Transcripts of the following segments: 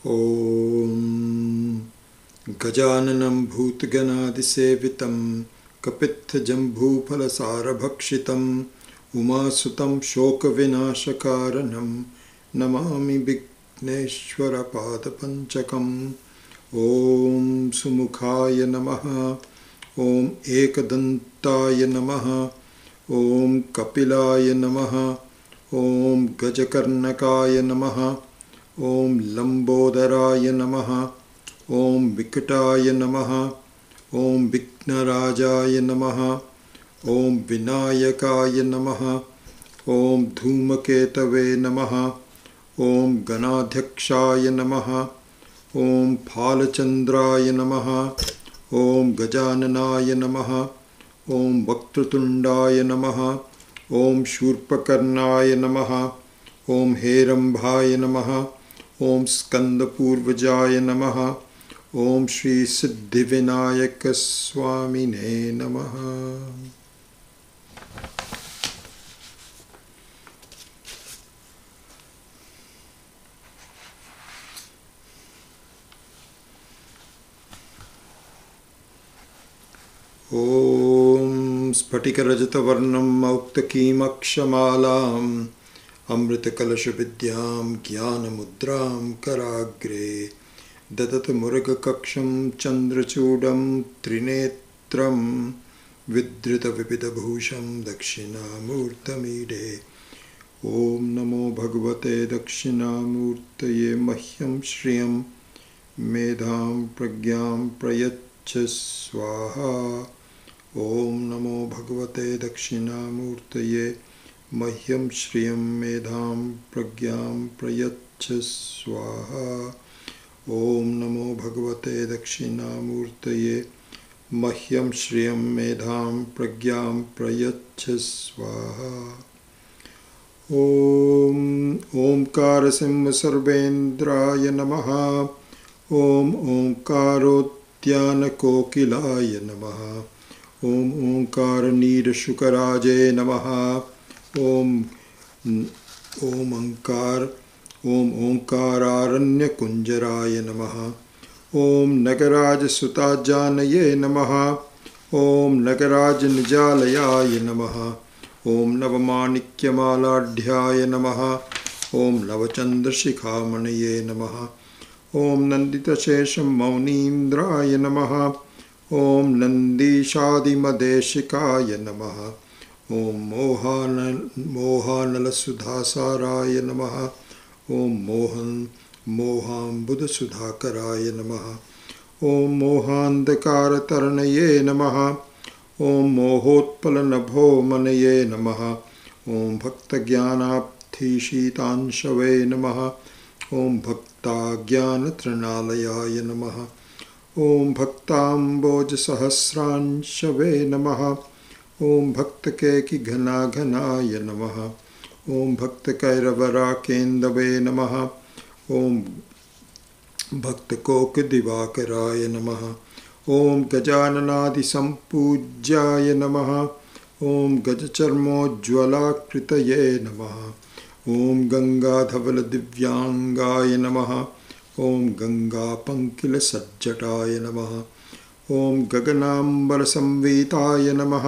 ॐ गजाननं भूतगणादिसेवितं कपित्थजम्बूफलसारभक्षितम् उमासुतं शोकविनाशकारणं नमामि विघ्नेश्वरपादपञ्चकम्। ॐ सुमुखाय नमः। ॐ एकदन्ताय नमः। ॐ कपिलाय नमः। ॐ गजकर्णकाय नमः। ॐ लम्बोदराय नमः। ॐ विकटाय नमः। ॐ विघ्नराजाय नमः। ॐ विनायकाय नमः। ॐ धूमकेतवे नमः। ॐ गणाध्यक्षाय नमः। ॐ फालचन्द्राय नमः। ॐ गजाननाय नमः। ॐ वक्रतुण्डाय नमः। ॐ शूर्पकर्णाय नमः। ॐ हेरम्भाय नमः। ॐ स्कन्दपूर्वजाय नमः। ॐ श्री सिद्धिविनायकस्वामिने नमः। ॐ स्फटिकरजतवर्णं मौक्तकीमक्षमालाम् अमृतकलशविद्यां ज्ञानमुद्रां कराग्रे ददतमुर्गकक्षं चन्द्रचूडं त्रिनेत्रं विधृतविविधभूषं दक्षिणामूर्तमीडे। ॐ नमो भगवते दक्षिणामूर्तये मह्यं श्रियं मेधां प्रज्ञां प्रयच्छ स्वाहा। ॐ नमो भगवते दक्षिणामूर्तये मह्यं श्रियं मेधां प्रज्ञां प्रयच्छ स्वाहा। ॐ नमो भगवते दक्षिणामूर्तये मह्यं श्रियं मेधां प्रज्ञां प्रयच्छ स्वाहा। ॐ ओंकारसिंहसर्वेन्द्राय नमः। ॐ ओंकारोद्यानकोकिलाय नमः। ॐ ओंकारनीरशुकराजे नमः। ॐ ओंकारारण्यकुञ्जराय नमः। ॐ नगराजसुताजानये नमः। ॐ नगराजनिजालयाय नमः। ॐ नवमाणिक्यमालाढ्याय नमः। ॐ नवचन्द्रशिखामणये नमः। ॐ नन्दितशेषं मौनीन्द्राय नमः। ॐ नन्दीशादिमदेशिकाय नमः। ॐ मोहानलसुधासाराय नमः। ॐ मोहाम्बुधसुधाकराय नमः। ॐ मोहान्धकारतरणये नमः। ॐ मोहोत्पलनभोमनये नमः। ॐ भक्तज्ञानाब्धिशीतांशवे नमः। ॐ भक्ताज्ञानतृणालयाय नमः। ॐ भक्ताम्बोजसहस्रांशवे नमः। ॐ भक्तकेकिघनाघनाय नमः। ॐ भक्तकैरवराकेन्दवे नमः। ॐ भक्तकोकिदिवाकराय नमः। ॐ गजाननादिसम्पूज्याय नमः। ॐ गजचर्मोज्ज्वलाकृतये नमः। ॐ गङ्गाधवलदिव्याङ्गाय नमः। ॐ गङ्गापङ्किलसज्जटाय नमः। ॐ गगनाम्बरसंवीताय नमः।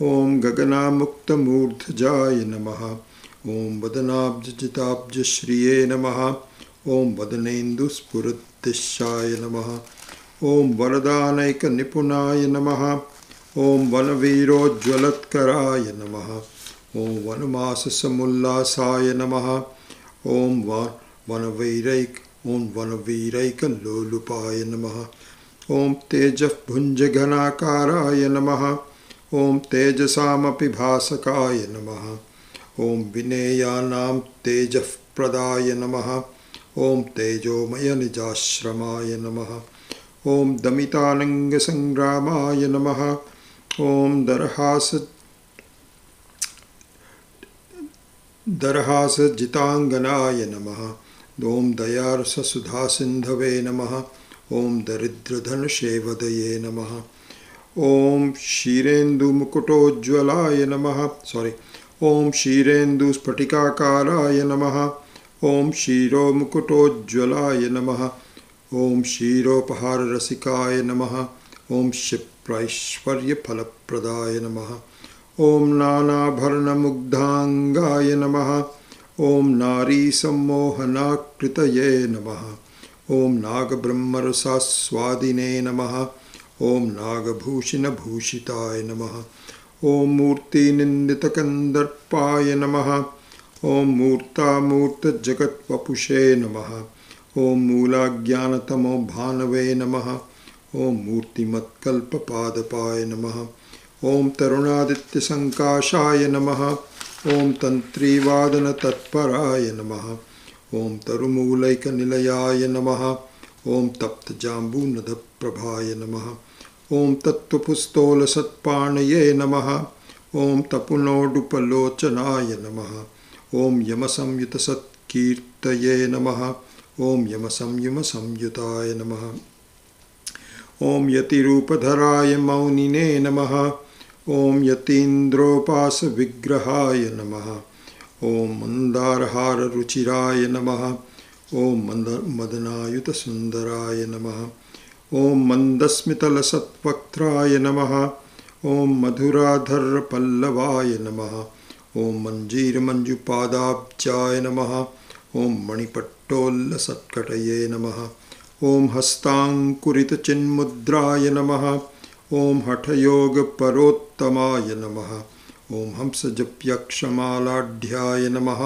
ॐ गगनामुक्तमूर्धजाय नमः। ॐ वदनाब्जजिताब्जश्रिये नमः। ॐ वदनेन्दुस्फुरद्दिशाय नमः। ॐ वरदानैकनिपुणाय नमः। ॐ वनवीरोज्ज्वलत्कराय नमः। ॐ वनमाससमुल्लासाय नमः। ॐ वनवीरैकलोलुपाय नमः। ॐ तेजःभुञ्जघनाकाराय नमः। ॐ तेजसामपि भासकाय नमः। ॐ विनेयानां तेजःप्रदाय नमः। ॐ तेजोमयनिजाश्रमाय नमः। ॐ दमितानङ्गसङ्ग्रामाय नमः। ॐ दरहासजिताङ्गनाय नमः। ॐ दयारससुधासिन्धवे नमः। ॐ दरिद्रधनशेवदये नमः। ॐ क्षीरेन्दुमुकुटोज्ज्वलाय नमः। ॐ क्षीरेन्दुस्फटिकाकाराय नमः। ॐ क्षीरोमुकुटोज्ज्वलाय नमः। ॐ क्षीरोपहाररसिकाय नमः। ॐ क्षिप्रैश्वर्यफलप्रदाय नमः। ॐ नानाभरणमुग्धाङ्गाय नमः। ॐ नारीसम्मोहनाकृतये नमः। ॐ नागब्रह्मरसास्वादिने नमः। ॐ नागभूषणभूषिताय नमः। ॐ मूर्तिनिन्दितकन्दर्पाय नमः। ॐ मूर्तामूर्तजगत्वपुषे नमः। ॐ मूलाज्ञानतमोभानवे नमः। ॐ मूर्तिमत्कल्पपादपाय नमः। ॐ तरुणादित्यसङ्काशाय नमः। ॐ तन्त्रीवादनतत्पराय नमः। ॐ तरुमूलैकनिलयाय नमः। ॐ तप्तजाम्बूनदप्रभाय नमः। ॐ तत्त्वपुस्तोलसत्पाणये नमः। ॐ तपुनोडुपलोचनाय नमः। ॐ यमसंयुतसत्कीर्तये नमः। ॐ यमसंयुताय नमः। ॐ यतिरूपधराय मौनिने नमः। ॐ यतीन्द्रोपासविग्रहाय नमः। ॐ मन्दारहाररुचिराय नमः। ॐ मदनायुतसुन्दराय नमः। ॐ मन्दस्मितलसत्वक्त्राय नमः। ॐ मधुराधरपल्लवाय नमः। ॐ मञ्जीरमञ्जुपादाब्जाय नमः। ॐ मणिपट्टोल्लसत्कटये नमः। ॐ हस्ताङ्कुरितचिन्मुद्राय नमः। ॐ हठयोगपरोत्तमाय नमः। ॐ हंसजप्यक्षमालाढ्याय नमः।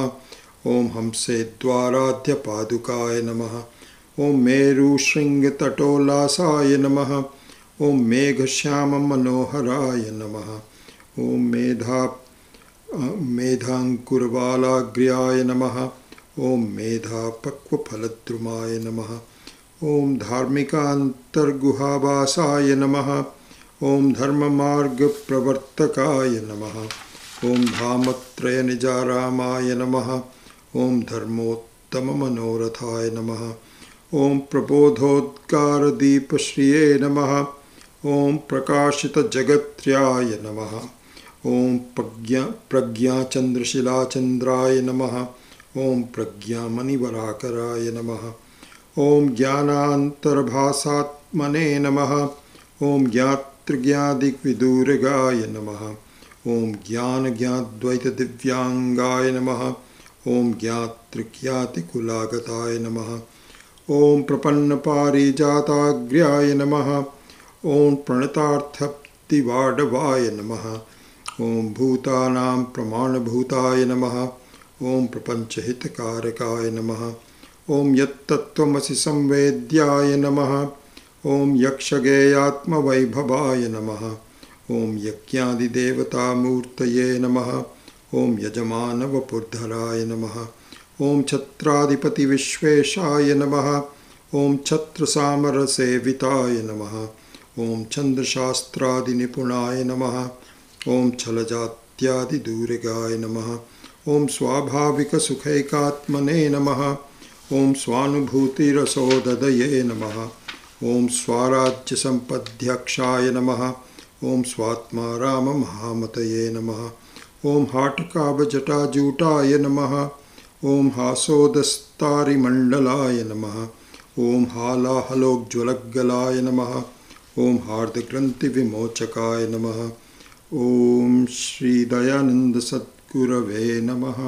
ॐ हंसेद्वाराध्यपादुकाय नमः। ॐ मेरुशृङ्गतटोल्लासाय नमः। ॐ मेघश्याममनोहराय नमः। ॐ मेधाङ्कुरबालाग्र्याय नमः। ॐ मेधापक्वफलद्रुमाय नमः। ॐ धार्मिकान्तर्गुहावासाय नमः। ॐ धर्ममार्गप्रवर्तकाय नमः। ॐ धामत्रयनिजारामाय नमः। ॐ धर्मोत्तममनोरथाय नमः। ॐ प्रबोधोद्गारदीपश्रिये नमः। ॐ प्रकाशितजगत्र्याय नमः। ॐ प्रज्ञाचन्द्रशिलाचन्द्राय नमः। ॐ प्रज्ञामणिवराकराय नमः। ॐ ज्ञानान्तर्भासात्मने नमः। ॐ ज्ञातृज्ञादिविदूरगाय नमः। ॐ ज्ञानज्ञाद्वैतदिव्यांगाय नमः। ॐ ज्ञातृज्ञातिकुलागताय नमः। ॐ प्रपन्नपारिजाताग्र्याय नमः। ॐ प्रणतार्थप्तिवाडवाय नमः। ॐ भूतानां प्रमाणभूताय नमः। ॐ प्रपञ्चहितकारकाय नमः। ॐ यत्तत्त्वमसि संवेद्याय नमः। ॐ यक्षगेयात्मवैभवाय नमः। ॐ यज्ञादिदेवतामूर्तये नमः। ॐ यजमानवपुर्धराय नमः। ॐ छत्राधिपतिविश्वेशाय नमः। ॐ छत्रसामरसेविताय नमः। ॐ छन्दशास्त्रादिनिपुणाय नमः। ॐ छलजात्यादिदूरगाय नमः। ॐ स्वाभाविकसुखैकात्मने नमः। ॐ स्वानुभूतिरसोददये नमः। ॐ स्वाराज्यसम्पद्ध्यक्षाय नमः। ॐ स्वात्माराममहामतये नमः। ॐ हाटकाभजटाजूटाय नमः। ॐ हासोदस्तारिमण्डलाय नमः। ॐ हालाहलोज्ज्वलग्गलाय नमः। ॐ हार्दग्रन्थिविमोचकाय नमः। ॐ श्रीदयानन्दसद्गुरवे नमः।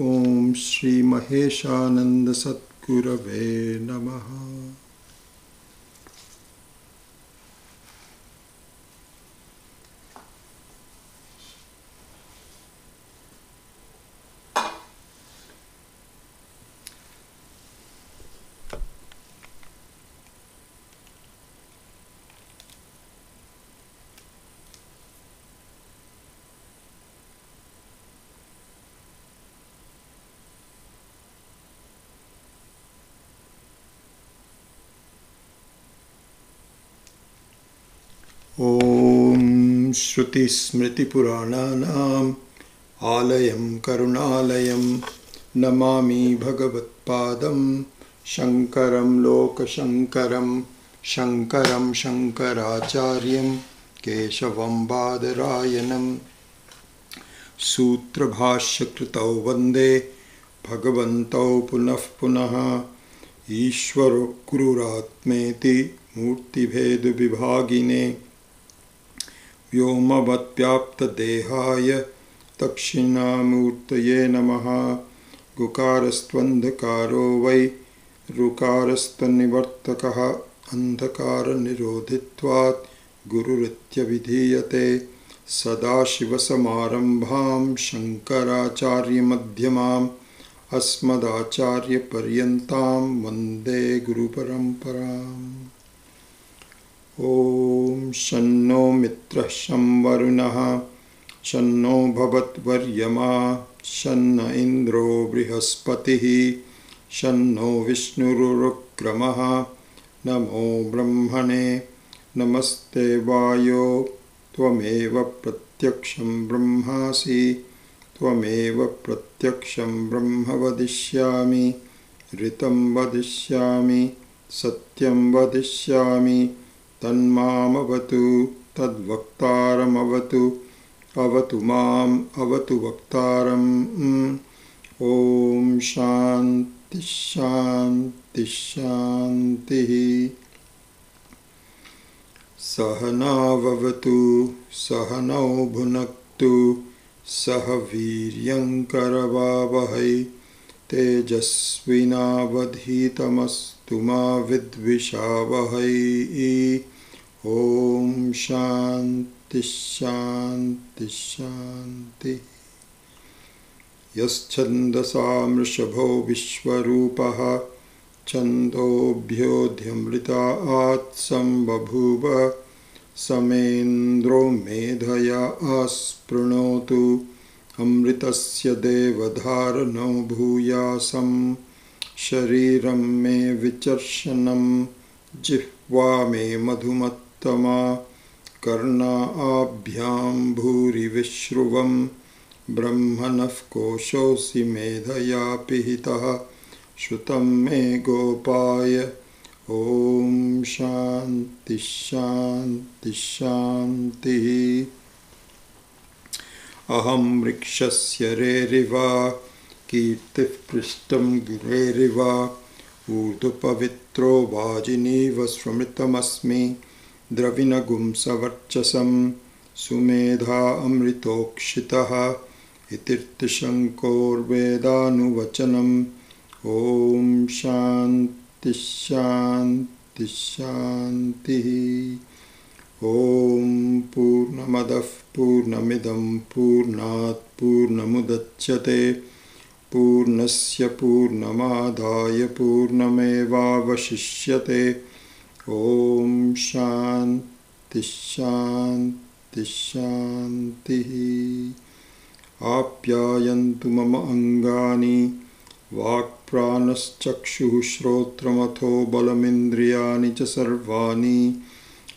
ॐ श्रीमहेशानन्दसद्गुरवे नमः। ॐ श्रुतिस्मृतिपुराणानाम् आलयं करुणालयं नमामि भगवत्पादं शङ्करं लोकशङ्करं शङ्करं शङ्कराचार्यं केशवं बादरायणं सूत्रभाष्यकृतौ वन्दे भगवन्तौ पुनः पुनः ईश्वरो गुरुरात्मेति मूर्तिभेदविभागिने व्योमवद्व्याप्तदेहाय दक्षिणामूर्तये नमः। गुकारस्त्वन्धकारो वै ऋकारस्तन्निवर्तकः अन्धकारनिरोधित्वात् गुरुरित्यभिधीयते। सदाशिवसमारम्भां शङ्कराचार्यमध्यमाम् अस्मदाचार्यपर्यन्तां वन्दे गुरुपरम्पराम्। ॐ शन्नो मित्रः शं वरुणः शन्नो भवद्वर्यमा शन्न इन्द्रो बृहस्पतिः शन्नो विष्णुरुक्रमः। नमो ब्रह्मणे नमस्ते वायो त्वमेव प्रत्यक्षं ब्रह्मासि त्वमेव प्रत्यक्षं ब्रह्म वदिष्यामि ऋतं वदिष्यामि सत्यं वदिष्यामि तन्मामवतु तद्वक्तारमवतु अवतु माम् अवतु वक्तारम्। ॐ शान्ति शान्ति शान्तिः। सहनाववतु सहनौ भुनक्तु सह वीर्यङ्करवावहै तेजस्विनावधीतमस्तु मा विद्विषावहै। ॐ शान्ति शान्ति शान्तिः। यश्छन्दसा वृषभो विश्वरूपः छन्दोभ्योऽध्यमृतात् सम्बभूव समेन्द्रो मेधया आस्पृणोतु अमृतस्य देवधारणो भूयासं शरीरं मे विचर्षणं जिह्वा मे मधुमत्तमा कर्णाभ्यां भूरिविश्रुवं ब्रह्मणः कोशोऽसि मेधया पिहितः श्रुतं मे गोपाय। ॐ शान्ति शान्ति शान्तिः। अहं वृक्षस्य रेरिव कीर्तिः पृष्ठं गिरेरिव ऊर्ध्वपवित्रो वाजिनीव स्मृतमस्मि द्रविणगुं सवर्चसं सुमेधा अमृतोक्षितः इतीर्थशङ्कोर्वेदानुवचनम्। ॐ शान्ति शान्ति शान्तिः। ॐ पूर्णमदः पूर्णमिदं पूर्णात् पूर्णमुदच्यते पूर्णस्य पूर्णमादाय पूर्णमेवावशिष्यते। ॐ शान्ति शान्ति शान्तिः। आप्यायन्तु मम अङ्गानि वाक्प्राणश्चक्षुः श्रोत्रमथो बलमिन्द्रियाणि च सर्वाणि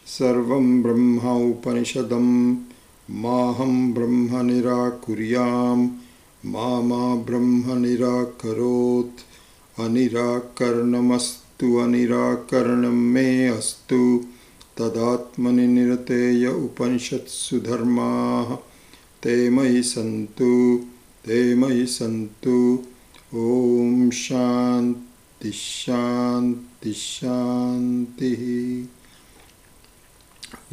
सर्वं ब्रह्म उपनिषदं माहं ब्रह्म निराकुर्याम् मा ब्रह्म निराकरोत्। अनिराकरणमस्तु अनिराकरणं मे अस्तु तदात्मनि निरतेय उपनिषत्सु धर्माः ते मयि सन्तु। ॐ शान्ति शान्ति शान्तिः।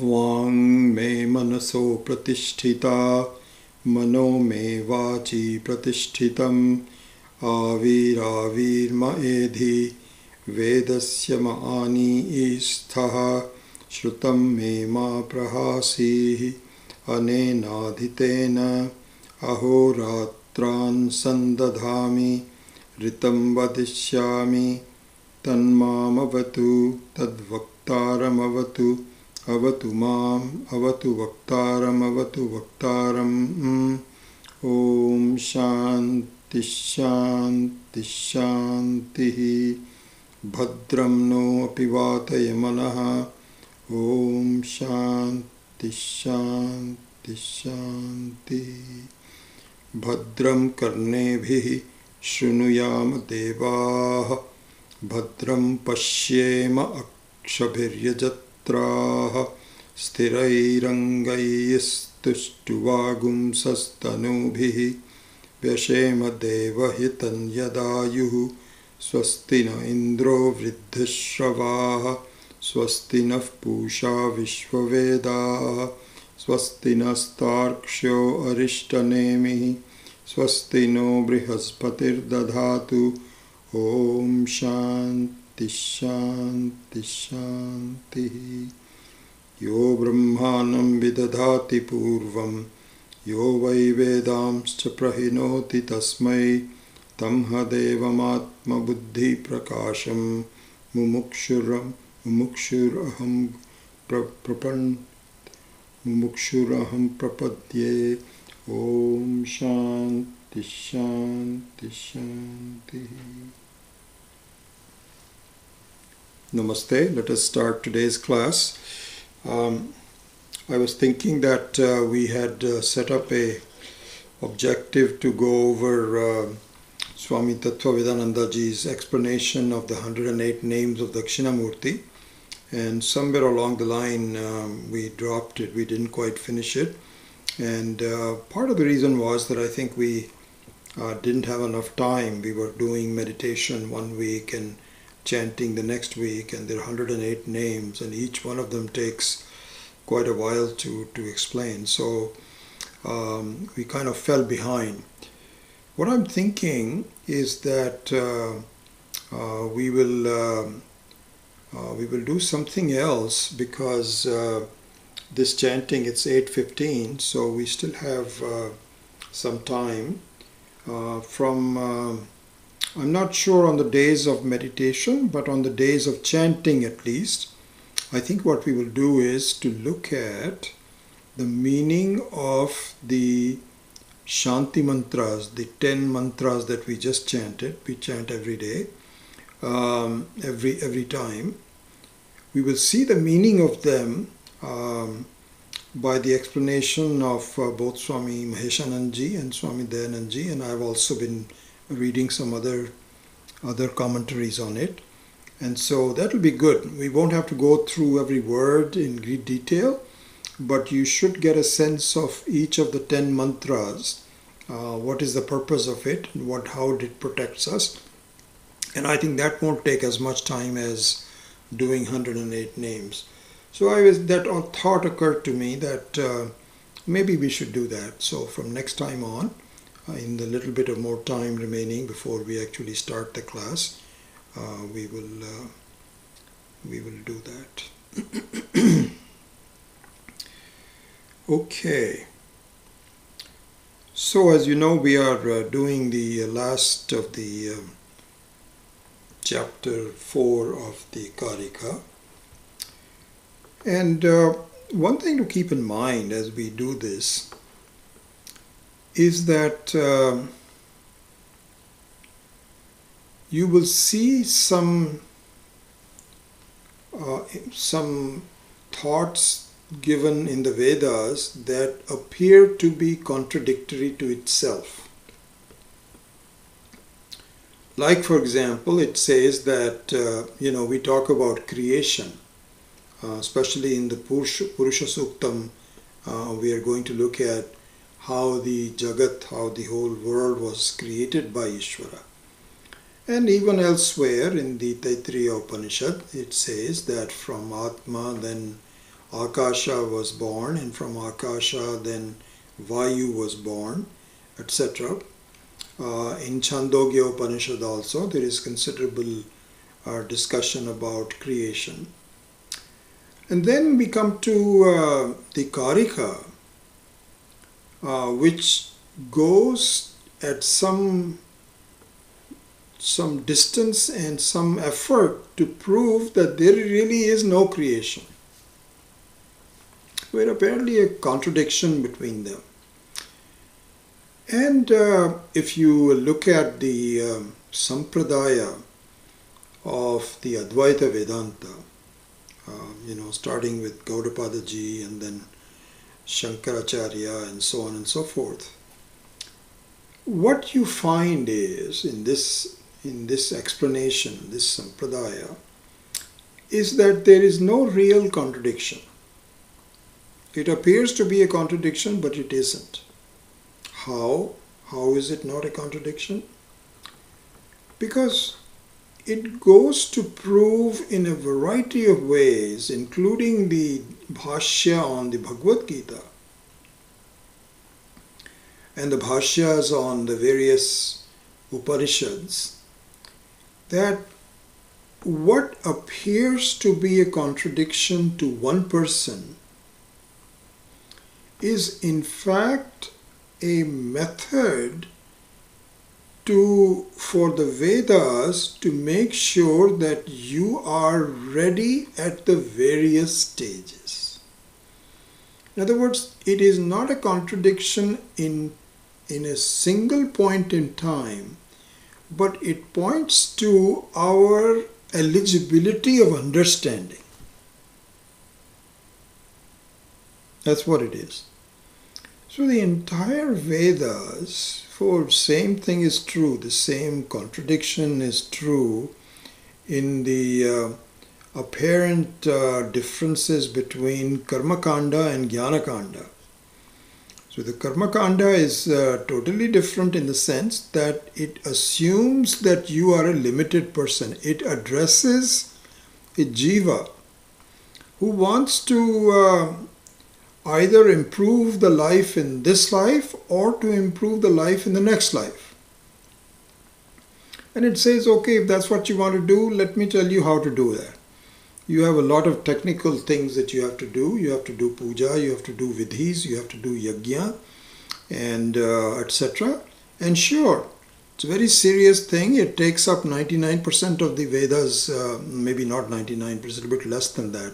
वाङ् मे मनसो प्रतिष्ठिता मनो मे वाचि प्रतिष्ठितम् आविराविर्म एधि वेदस्य मानीस्थः श्रुतं मे मा प्रहासीः अनेनाधितेन अहोरात्रान् सन्दधामि ऋतं वदिष्यामि तन्मामवतु तद्वक्तारमवतु अवतु माम् अवतु वक्तारमवतु वक्तारम्। ॐ शान्ति शान्ति शान्तिः। भद्रं नो अपि वातयमनः। ॐ शान्ति शान्ति शान्तिः। भद्रं कर्णेभिः शृणुयाम देवाः भद्रं पश्येम अक्षभिर्यजत्राः स्थिरैरङ्गैस्तुष्टुवागुंसस्तनूभिः Vyashema devahitan yadayuhu swasti na indro vriddhashravaha swasti na pusha vishvavedaha swasti nastarksho arishtanemihi swasti no brihaspatir dadhatu. Om Shanti Shanti Shanti. Yo Brahmanam vidadhati purvam yo vai vedamscha prahinoti tasmai tamha devamatma buddhi prakasham mumukshuraham prapadye. Om Shanti Shanti Shanti. Namaste. Let us start today's class. I was thinking that we had set up a objective to go over Swami Tattvavedanandaji's explanation of the 108 names of Dakshinamurti, and somewhere along the line we dropped it. We didn't quite finish it, and part of the reason was that I think we didn't have enough time. We were doing meditation one week and chanting the next week, and there are 108 names, and each one of them takes quite a while to explain. So we kind of fell behind. What I'm thinking is that we will do something else, because this chanting, it's 8:15, so we still have some time from I'm not sure on the days of meditation, but on the days of chanting at least, I think what we will do is to look at the meaning of the Shanti mantras, the 10 mantras that we just chanted. We chant every day, every time. We will see the meaning of them by the explanation of both Swami Maheshanandji and Swami Dayanandji, and I've also been reading some other commentaries on it, and so that will be good. We won't have to go through every word in great detail, but you should get a sense of each of the 10 mantras, what is the purpose of it, and how it protects us. And I think that won't take as much time as doing 108 names. So that thought occurred to me that maybe we should do that. So from next time on, in the little bit of more time remaining before we actually start the class, we will do that. Okay. So as you know, we are doing the last of the chapter 4 of the Karika. And one thing to keep in mind as we do this is that you will see some thoughts given in the Vedas that appear to be contradictory to itself. Like, for example, it says that we talk about creation, especially in the Purusha Suktam. We are going to look at how the Jagat, how the whole world was created by Ishvara. And even elsewhere in the Taittiriya Upanishad, it says that from Atma then Akasha was born, and from Akasha then Vayu was born, etc. In Chandogya Upanishad also there is considerable discussion about creation. And then we come to the Karika, which goes at some distance and some effort to prove that there really is no creation. There apparently a contradiction between them. And if you look at the sampradaya of the Advaita Vedanta, starting with Gaudapadaji and then Shankaracharya and so on and so forth, what you find is in this explanation, this sampradaya, is that there is no real contradiction. It appears to be a contradiction, but it isn't. How How is it not a contradiction? Because it goes to prove in a variety of ways, including the bhashya on the Bhagavad Gita and the bhashyas on the various Upanishads, that what appears to be a contradiction to one person is in fact a method for the Vedas to make sure that you are ready at the various stages. In other words, it is not a contradiction in a single point in time, but it points to our eligibility of understanding. That's what it is. So the entire Vedas, for same thing is true, the same contradiction is true in the apparent differences between Karma Kanda and Jnana Kanda. So the Karma Kanda is totally different in the sense that it assumes that you are a limited person. It addresses a jiva who wants to either improve the life in this life or to improve the life in the next life. And it says, okay, if that's what you want to do, let me tell you how to do that. You have a lot of technical things that you have to do. You have to do puja, you have to do vidhis, you have to do yajna, and etc. And sure, it's a very serious thing. It takes up 99% of the Vedas, maybe not 99%, a bit less than that.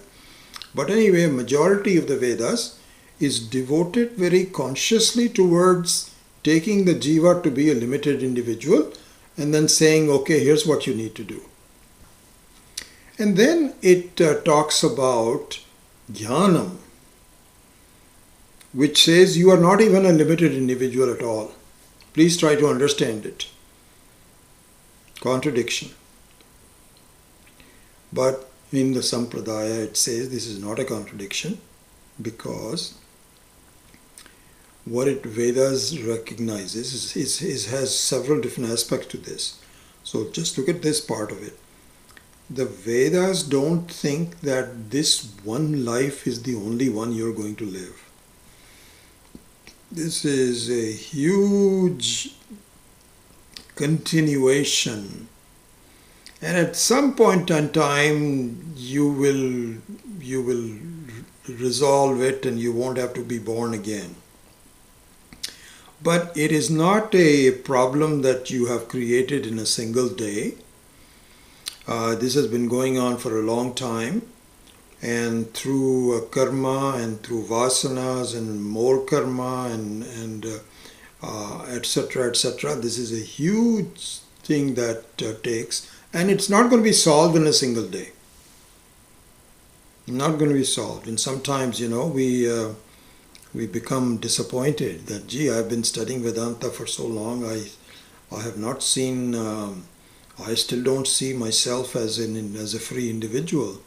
But anyway, majority of the Vedas is devoted very consciously towards taking the jiva to be a limited individual and then saying, okay, here's what you need to do. And then it talks about jnanam, which says you are not even a limited individual at all. Please try to understand it. Contradiction. But in the Sampradaya it says this is not a contradiction, because what it Vedas recognizes has several different aspects to this. So just look at this part of it. The Vedas don't think that this one life is the only one you're going to live. This is a huge continuation. And at some point in time, you will resolve it and you won't have to be born again. But it is not a problem that you have created in a single day. This has been going on for a long time, and through karma and through vasanas and more karma and etc., etc. This is a huge thing that takes, and it's not going to be solved in a single day. Not going to be solved. And sometimes, we become disappointed that, gee, I've been studying Vedanta for so long, I have not seen, I still don't see myself as a free individual.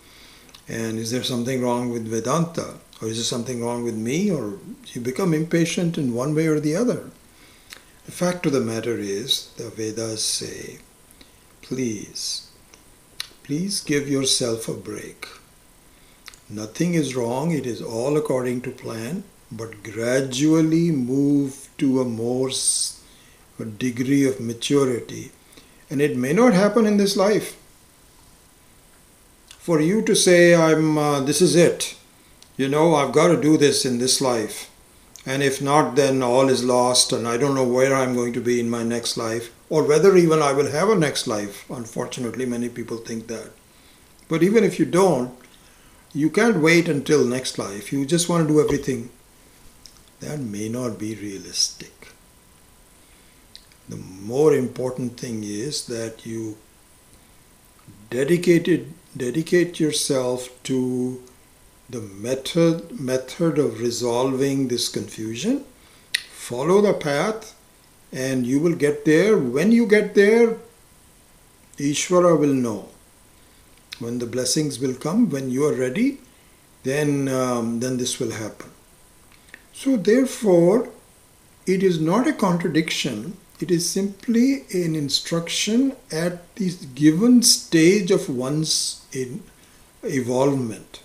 And is there something wrong with Vedanta? Or is there something wrong with me? Or you become impatient in one way or the other. The fact of the matter is, the Vedas say, please give yourself a break. Nothing is wrong, it is all according to plan, but gradually move to a degree of maturity. And it may not happen in this life. For you to say, this is it, I've got to do this in this life. And if not, then all is lost and I don't know where I'm going to be in my next life, or whether even I will have a next life. Unfortunately, many people think that. But even if you don't, you can't wait until next life. You just want to do everything. That may not be realistic. The more important thing is that you dedicate yourself to the method of resolving this confusion. Follow the path and you will get there. When you get there, Ishvara will know. When the blessings will come, when you are ready, then this will happen. So therefore, it is not a contradiction. It is simply an instruction at the given stage of one's evolvement.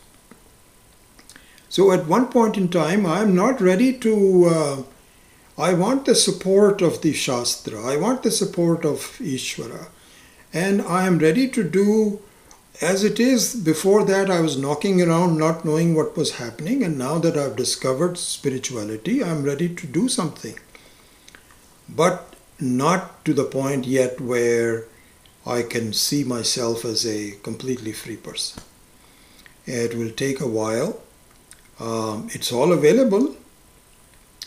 So at one point in time, I am not ready to, I want the support of the Shastra, I want the support of Ishvara, and I am ready to do as it is. Before that, I was knocking around not knowing what was happening, and now that I've discovered spirituality, I'm ready to do something. But not to the point yet where I can see myself as a completely free person. It will take a while. It's all available,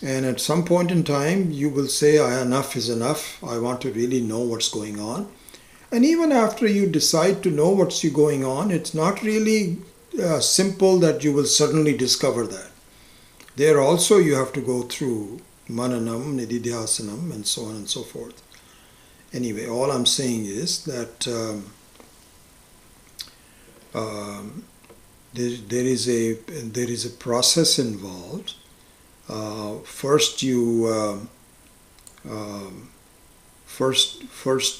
and at some point in time you will say, enough is enough, I want to really know what's going on. And even after you decide to know what's going on, it's not really simple that you will suddenly discover that. There also you have to go through mananam, nididhyasanam, and so on and so forth. Anyway, all I'm saying is that there is a process involved. First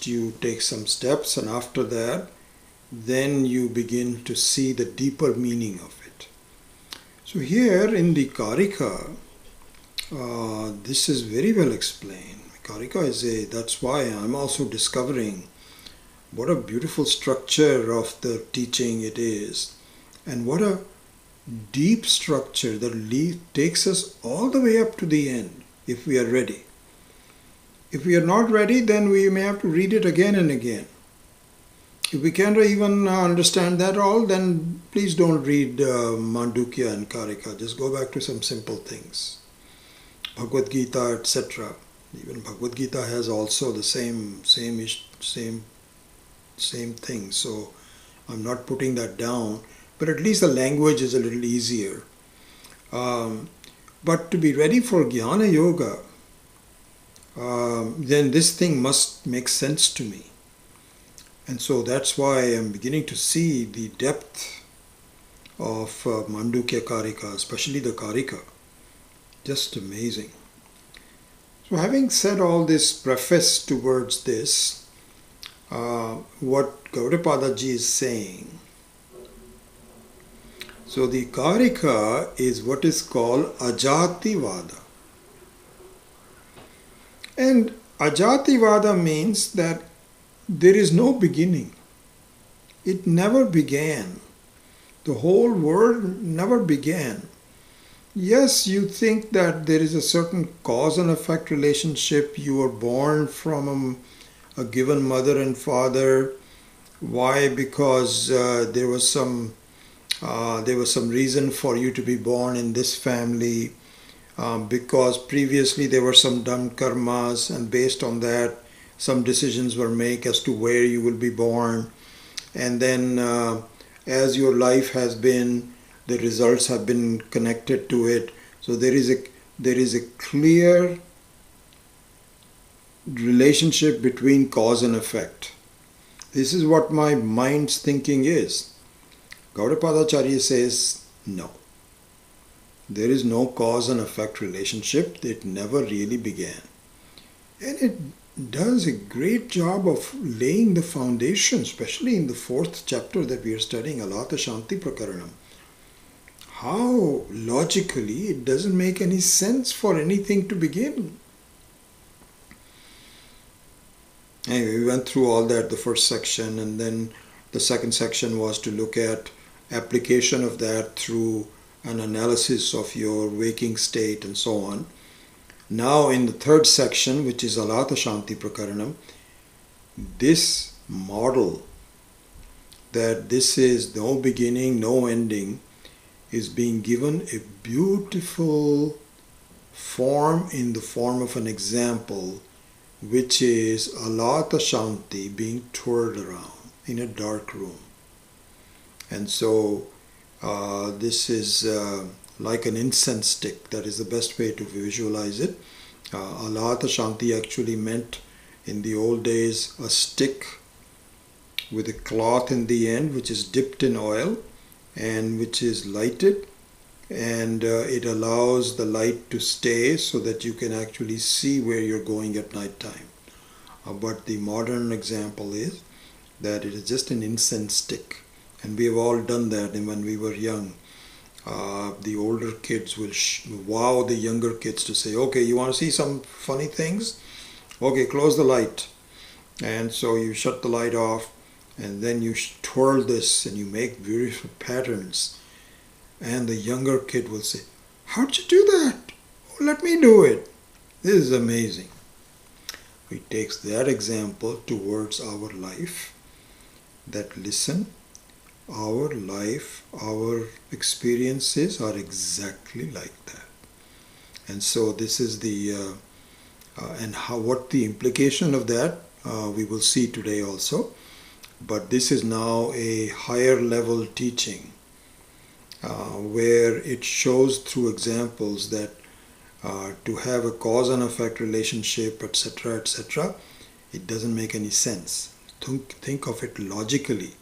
you take some steps, and after that, then you begin to see the deeper meaning of it. So here in the Karika, this is very well explained. Karika is that's why I'm also discovering what a beautiful structure of the teaching it is. And what a deep structure that takes us all the way up to the end, if we are ready. If we are not ready, then we may have to read it again and again. If we can't even understand that all, then please don't read Mandukya and Karika. Just go back to some simple things. Bhagavad Gita, etc. Even Bhagavad Gita has also the same thing. So I'm not putting that down. But at least the language is a little easier. But to be ready for Jnana Yoga, then this thing must make sense to me. And so that's why I'm beginning to see the depth of Mandukya Karika, especially the Karika. Just amazing. So having said all this preface towards this, what Gaudapada ji is saying, so the Karika is what is called Ajativada. And Ajativada means that there is no beginning. It never began. The whole world never began. Yes, you think that there is a certain cause and effect relationship. You were born from a given mother and father. Why? Because there was some reason for you to be born in this family, because previously there were some done karmas, and based on that some decisions were made as to where you will be born. And then as your life has been, the results have been connected to it. So there is a clear relationship between cause and effect. This is what my mind's thinking is. Gaudapadacharya says, no. There is no cause and effect relationship. It never really began. And it does a great job of laying the foundation, especially in the 4th chapter that we are studying, Alata Shanti Prakaranam. How logically it doesn't make any sense for anything to begin. Anyway, we went through all that, the first section, and then the second section was to look at application of that through an analysis of your waking state and so on. Now in the third section, which is Alata Shanti Prakaranam, this model that this is no beginning, no ending, is being given a beautiful form in the form of an example, which is Alata Shanti being twirled around in a dark room. And so this is like an incense stick. That is the best way to visualize it. Alata Shanti actually meant in the old days a stick with a cloth in the end which is dipped in oil and which is lighted, and it allows the light to stay so that you can actually see where you're going at night time. But the modern example is that it is just an incense stick, and we have all done that when we were young. The older kids will wow the younger kids to say, okay, you want to see some funny things? Okay, close the light. And so you shut the light off, and then you twirl this and you make beautiful patterns. And the younger kid will say, how'd you do that? Oh, let me do it. This is amazing. He takes that example towards our life, that listen, our life, our experiences are exactly like that. And so this is the, what the implication of that, we will see today also. But this is now a higher level teaching where it shows through examples that to have a cause and effect relationship, etc., etc., it doesn't make any sense. Think of it logically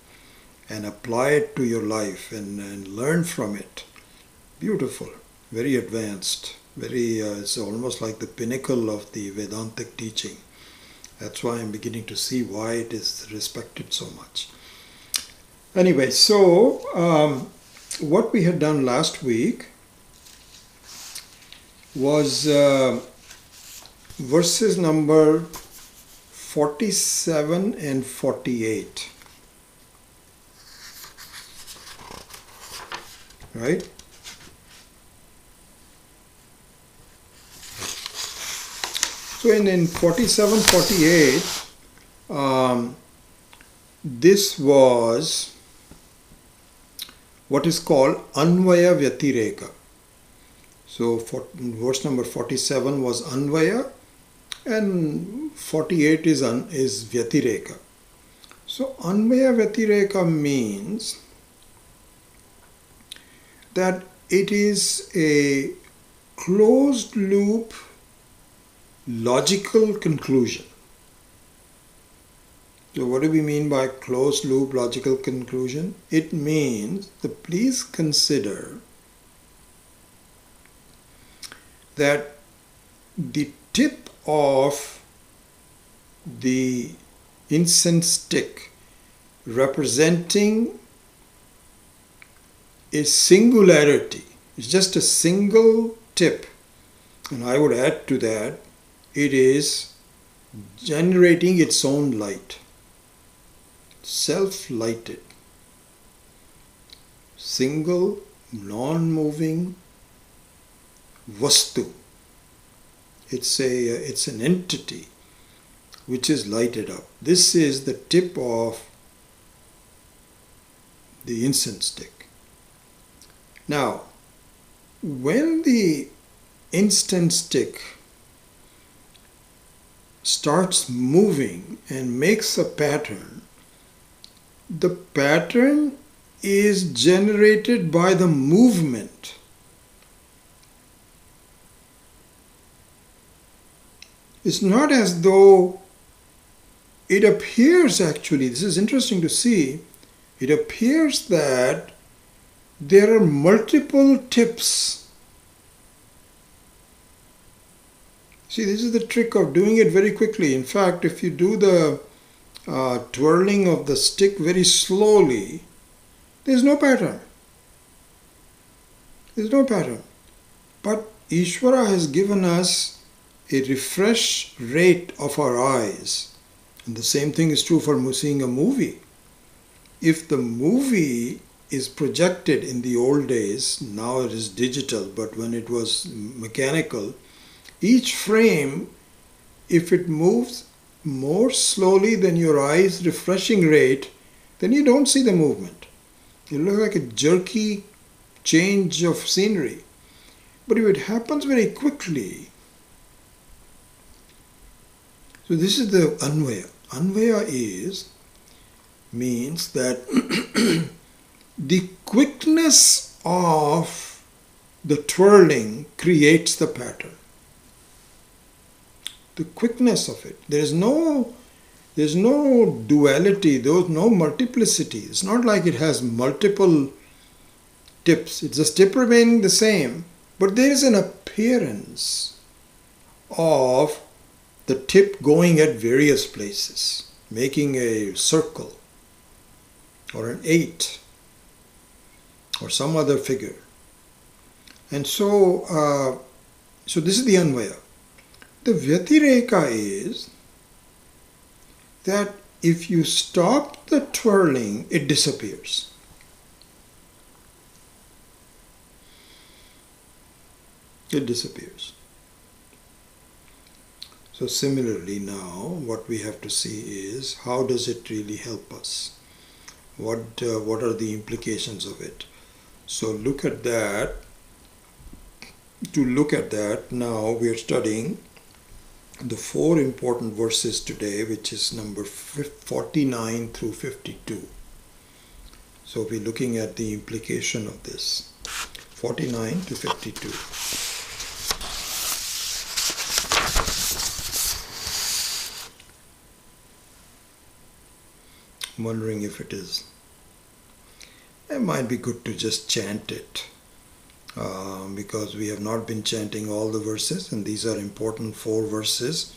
and apply it to your life and learn from it. Beautiful, very advanced, very it's almost like the pinnacle of the Vedantic teaching. That's why I'm beginning to see why it is respected so much. Anyway, so what we had done last week was verses number 47 and 48. Right? So in 47, 48, this was what is called Anvaya Vyatireka. So verse number 47 was Anvaya and 48 is Vyatireka. So Anvaya Vyatireka means that it is a closed loop logical conclusion. So what do we mean by closed loop logical conclusion? It means that please consider that the tip of the incense stick representing a singularity, it's just a single tip, and I would add to that, it is generating its own light, self-lighted, single, non-moving vastu. It's an entity which is lighted up. This is the tip of the incense stick. Now, when the incense stick starts moving and makes a pattern, the pattern is generated by the movement. It's not as though it appears actually, this is interesting to see, it appears that there are multiple tips. See, this is the trick of doing it very quickly. In fact, if you do the twirling of the stick very slowly, there's no pattern. There's no pattern. But Ishvara has given us a refresh rate of our eyes. And the same thing is true for seeing a movie. If the movie is projected in the old days, now it is digital, but when it was mechanical, each frame, if it moves more slowly than your eye's refreshing rate, then you don't see the movement. It looks like a jerky change of scenery. But if it happens very quickly, so this is the Anvaya. Anvaya means that the quickness of the twirling creates the pattern. The quickness of it. There's no duality, there's no multiplicity. It's not like it has multiple tips. It's just tip remaining the same, but there is an appearance of the tip going at various places, making a circle or an 8 or some other figure. And so, so this is the Anvaya. The Vyatireka is that if you stop the twirling, it disappears. It disappears. So similarly now, what we have to see is how does it really help us? What are the implications of it? So look at that. To look at that, now we are studying the 4 important verses today, which is number 49 through 52. So we're looking at the implication of this, 49 to 52. I'm wondering if it is. It might be good to just chant it. Because we have not been chanting all the verses, and these are important 4 verses,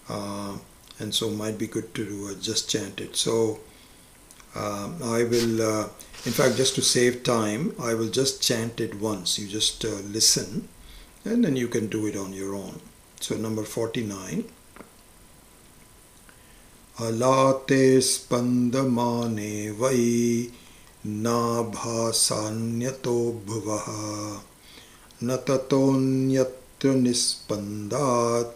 and so it might be good to just chant it. So I will, in fact, just to save time, I will just chant it once. You just listen, and then you can do it on your own. So number 49. Alate spandamane vai nabhasanyato bhuvaha natatonyatra nispandat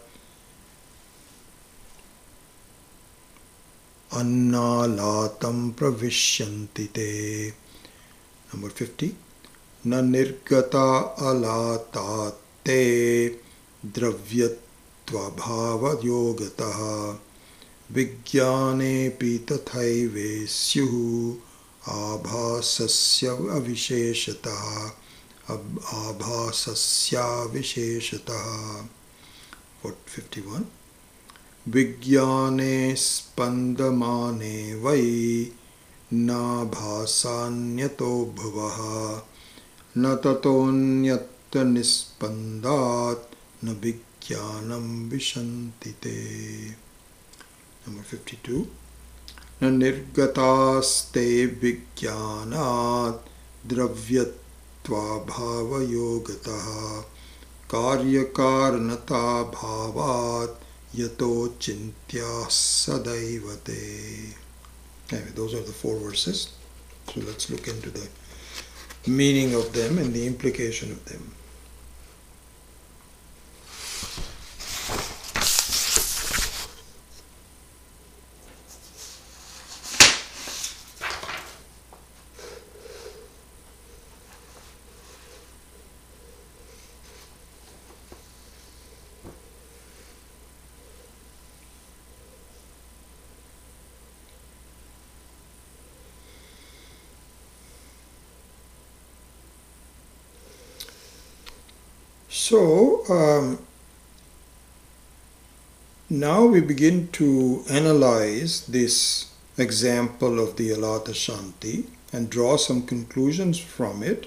annalatam pravishyanti te. Number 50. Na nirgata alatate dravyatva bhava yogataha vigyane pitathaive syuhu abhasasya avisheshataha abhasasya visheshataha. 51. Vigyane spandamane vai nabhasanyato bhuvaha na tatonyatra nispandat na vigyanam vishantite. Number 52. Na nirgataste vigyanat dravyatva bhava yogataha karyakarnata bhavat yato chintya sadaivate. Anyway, those are the 4 verses. So let's look into the meaning of them and the implication of them. So now we begin to analyze this example of the Alata Shanti and draw some conclusions from it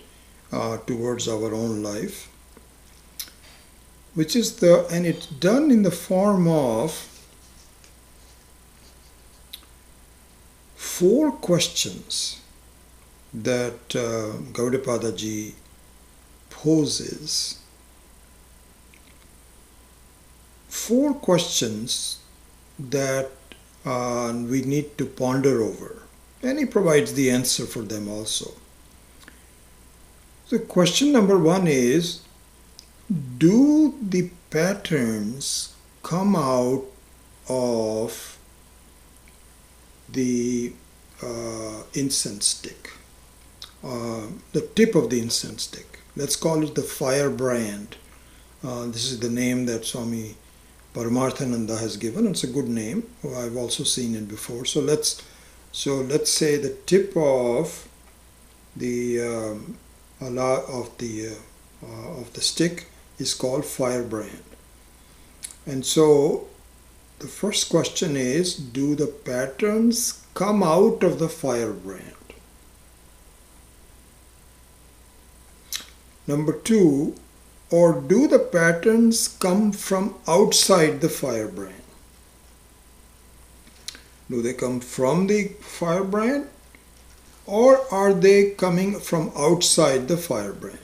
towards our own life, which is and it's done in the form of 4 questions that Gaudapada ji poses. 4 questions that we need to ponder over, and he provides the answer for them also. So question number 1 is, do the patterns come out of the incense stick, the tip of the incense stick? Let's call it the firebrand. This is the name that Swami Paramarthananda has given. It's a good name. I've also seen it before. So let's say the tip of the stick is called firebrand. And so the first question is, do the patterns come out of the firebrand? Number 2, or do the patterns come from outside the firebrand? Do they come from the firebrand, or are they coming from outside the firebrand?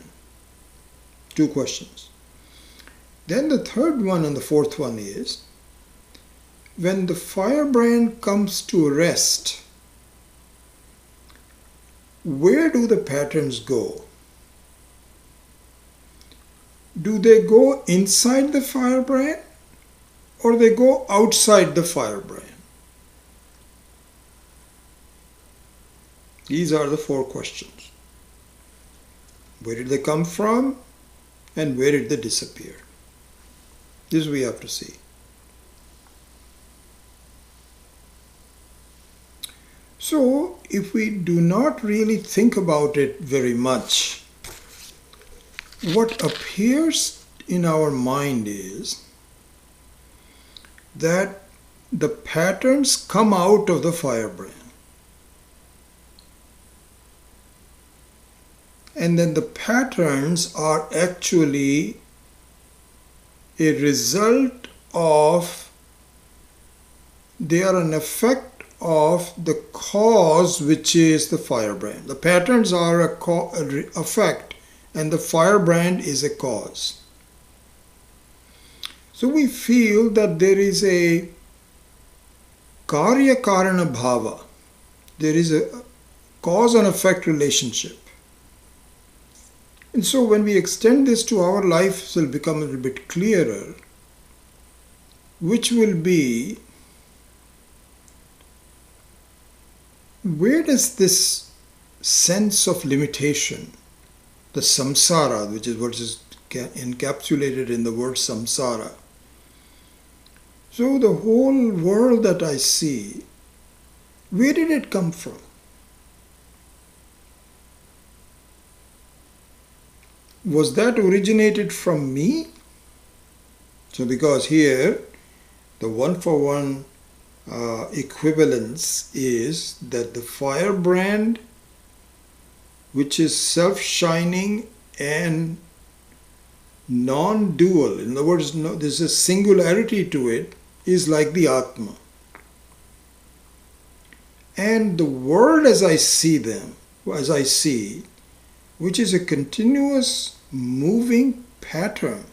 2 questions. Then the third one and the fourth one is, when the firebrand comes to rest, where do the patterns go? Do they go inside the firebrand, or they go outside the firebrand? These are the 4 questions. Where did they come from, and where did they disappear? This we have to see. So, if we do not really think about it very much, what appears in our mind is that the patterns come out of the firebrand. And then the patterns are actually a result of, they are an effect of the cause, which is the firebrand. The patterns are a effect, and the firebrand is a cause. So we feel that there is a karya karana bhava. There is a cause and effect relationship. And so when we extend this to our life, it will become a little bit clearer, which will be, where does this sense of limitation, the samsara, which is what is encapsulated in the word samsara. So the whole world that I see, where did it come from? Was that originated from me? So because here the one-for-one equivalence is that the firebrand, which is self-shining and non-dual, in other words, there's a singularity to it, is like the Atma. And the world as I see them, which is a continuous moving pattern,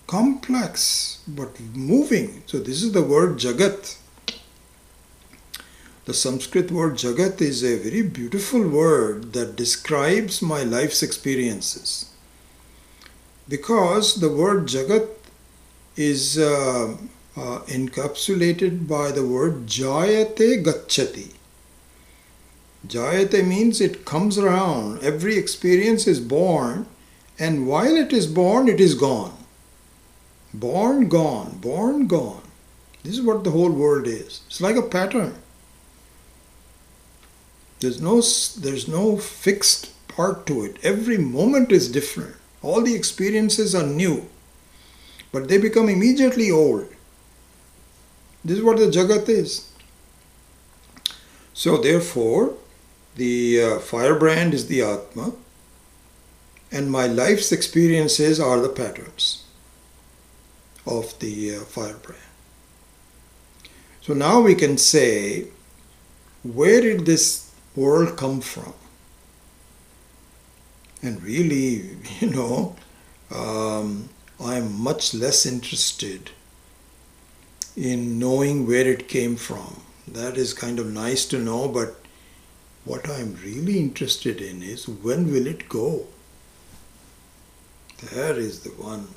complex but moving. So this is the word Jagat. The Sanskrit word Jagat is a very beautiful word that describes my life's experiences. Because the word Jagat is encapsulated by the word Jayate Gacchati. Jayate means it comes around. Every experience is born, and while it is born, it is gone. Born, gone, born, gone. This is what the whole world is. It's like a pattern. There's no fixed part to it. Every moment is different. All the experiences are new, but they become immediately old. This is what the Jagat is. So therefore, the firebrand is the Atma, and my life's experiences are the patterns of the firebrand. So now we can say, where did this world come from? And really, I'm much less interested in knowing where it came from. That is kind of nice to know, but what I'm really interested in is, when will it go? That is the one.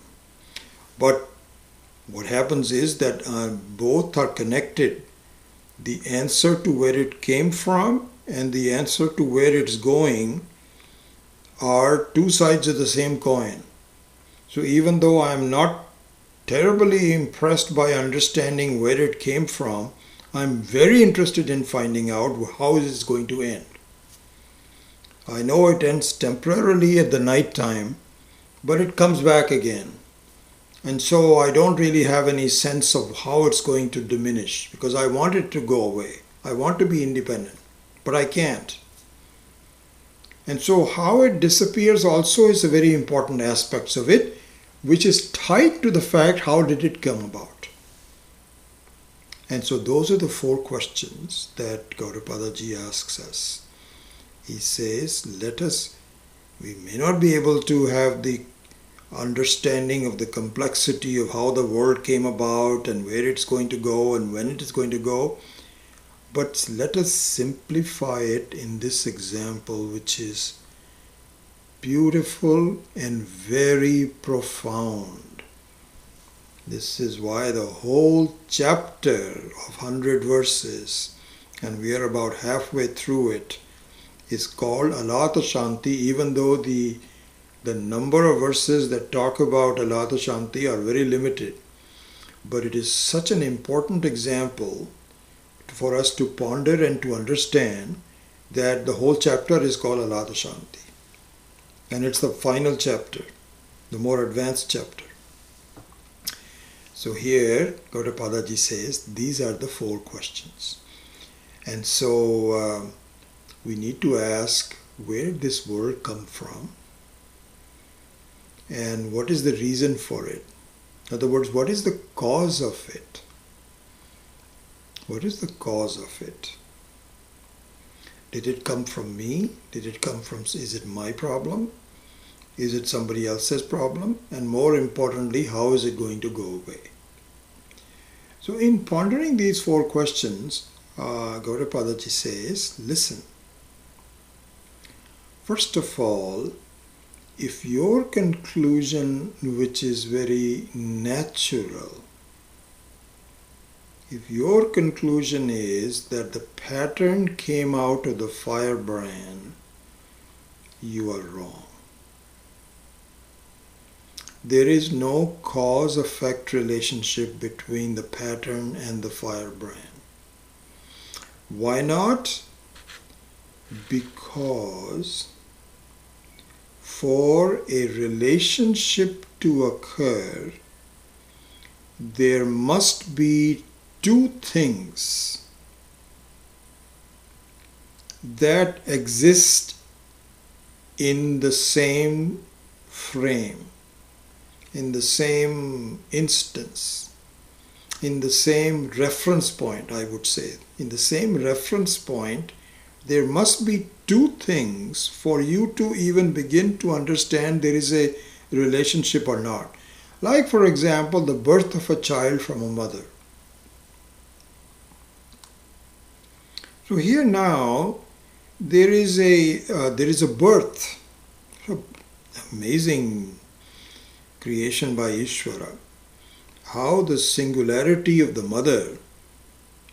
But what happens is that both are connected. The answer to where it came from and the answer to where it's going are two sides of the same coin. So even though I'm not terribly impressed by understanding where it came from, I'm very interested in finding out how it's going to end. I know it ends temporarily at the night time, but it comes back again. And so I don't really have any sense of how it's going to diminish, because I want it to go away. I want to be independent, but I can't. And so how it disappears also is a very important aspect of it, which is tied to the fact how did it come about. And so those are the 4 questions that Gaudapadaji asks us. He says, we may not be able to have the understanding of the complexity of how the world came about and where it's going to go and when it is going to go, but let us simplify it in this example, which is beautiful and very profound. This is why the whole chapter of 100 verses, and we are about halfway through it, is called Alata Shanti, even though the number of verses that talk about Alata Shanti are very limited. But it is such an important example for us to ponder and to understand that the whole chapter is called Alata Shanti. And it's the final chapter, the more advanced chapter. So here, Gaudapadaji says, these are the 4 questions. And so we need to ask, where did this world come from? And what is the reason for it? In other words, what is the cause of it? What is the cause of it? Did it come from me? Is it my problem? Is it somebody else's problem? And more importantly, how is it going to go away? So in pondering these 4 questions, Gaudapadaji says, listen. First of all, if your conclusion, which is very natural, if your conclusion is that the pattern came out of the firebrand, you are wrong. There is no cause-effect relationship between the pattern and the firebrand. Why not? Because for a relationship to occur, there must be 2 things that exist in the same frame, in the same instance, in the same reference point, I would say. In the same reference point, there must be 2 things for you to even begin to understand there is a relationship or not. Like, for example, the birth of a child from a mother. So here now, there is a birth, amazing creation by Ishvara. How the singularity of the mother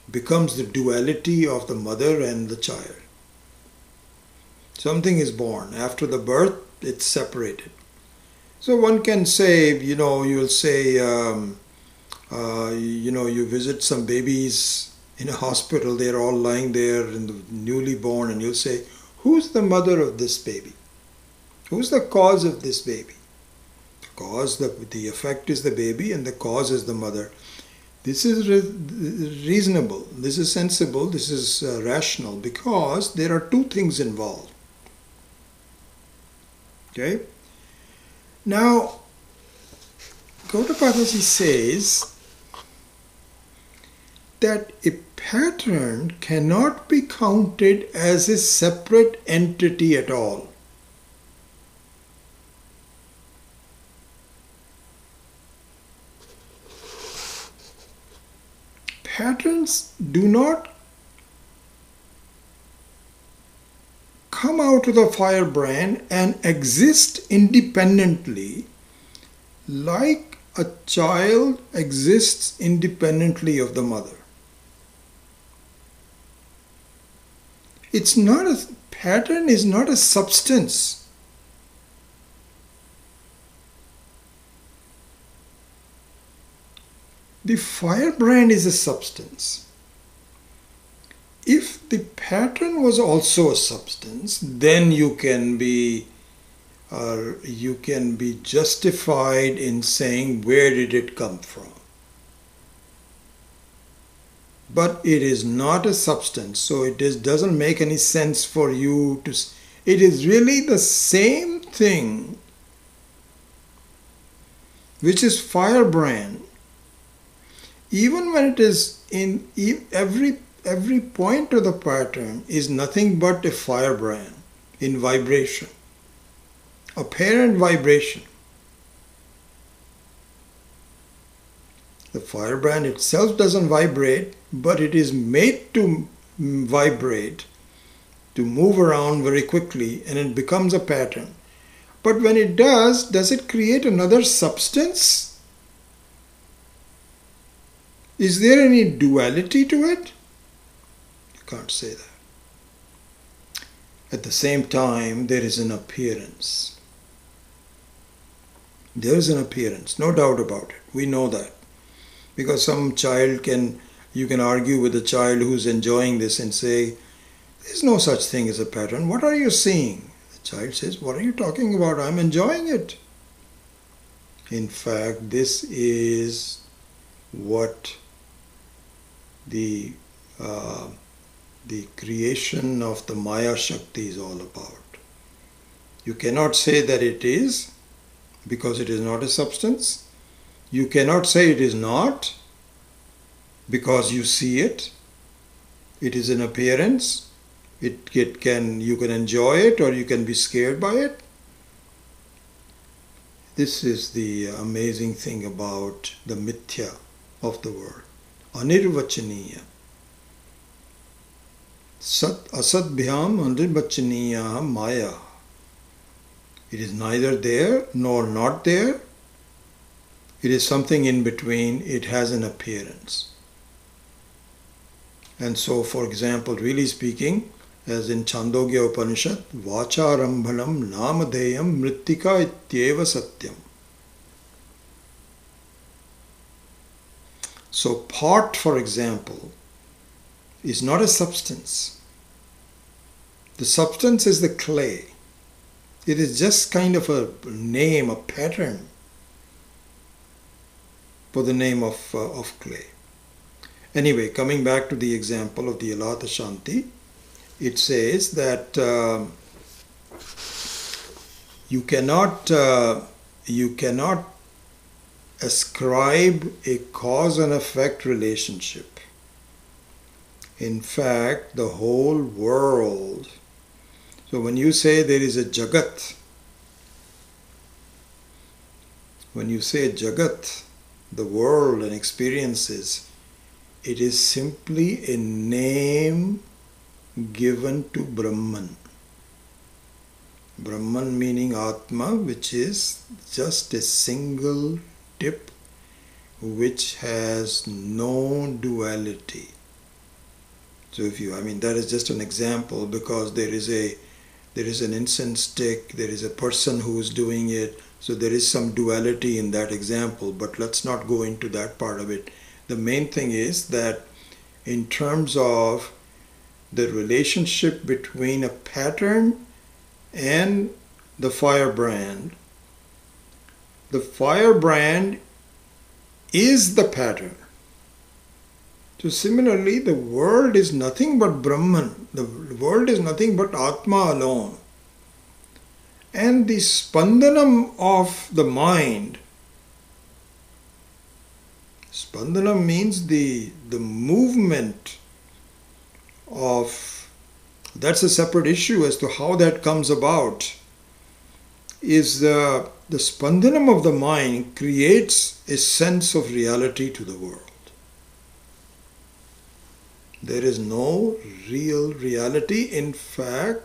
becomes the duality of the mother and the child. Something is born. After the birth, it's separated. So one can say, you'll say, you visit some babies in a hospital, they're all lying there in the newly born, and you'll say, who's the mother of this baby? Who's the cause of this baby? The effect is the baby, and the cause is the mother. This is reasonable, this is sensible, this is rational, because there are 2 things involved. Okay? Now, Gaudapadaji says that a pattern cannot be counted as a separate entity at all. Patterns do not come out of the firebrand and exist independently like a child exists independently of the mother. Pattern is not a substance. The firebrand is a substance. If the pattern was also a substance, then you can be justified in saying, where did it come from? But it is not a substance, so it doesn't make any sense for you to It is really the same thing which is firebrand. Even when it is in every point of the pattern is nothing but a firebrand in vibration, apparent vibration. The firebrand itself doesn't vibrate, but it is made to vibrate, to move around very quickly, and it becomes a pattern. But when it does it create another substance? Is there any duality to it? You can't say that. At the same time, there is an appearance. There is an appearance, no doubt about it. We know that. Because some child you can argue with a child who's enjoying this and say, there's no such thing as a pattern. What are you seeing? The child says, what are you talking about? I'm enjoying it. In fact, this is what the creation of the Maya Shakti is all about. You cannot say that it is, because it is not a substance. You cannot say it is not, because you see it. It is an appearance. You can enjoy it or you can be scared by it. This is the amazing thing about the mithya of the world. Anirvachaniya. Sat asadbhyam anirvachaniya maya. It is neither there nor not there. It is something in between. It has an appearance. And so, for example, really speaking, as in Chandogya Upanishad, Vacharambhanam namadeyam mrittika ityeva satyam. So pot, for example, is not a substance. The substance is the clay. It is just kind of a name, a pattern for the name of clay. Anyway, coming back to the example of the Alata Shanti, it says that you cannot ascribe a cause and effect relationship. In fact, the whole world. So when you say there is a Jagat, when you say Jagat, the world and experiences, it is simply a name given to Brahman. Brahman meaning Atma, which is just a single tip which has no duality. So that is just an example, because there is an incense stick, there is a person who is doing it, so there is some duality in that example, but let's not go into that part of it. The main thing is that in terms of the relationship between a pattern and the firebrand is the pattern. So similarly, the world is nothing but Brahman. The world is nothing but Atma alone. And the spandanam of the mind, spandanam means the movement of, that's a separate issue as to how that comes about, is the spandanam of the mind creates a sense of reality to the world. There is no real reality. In fact,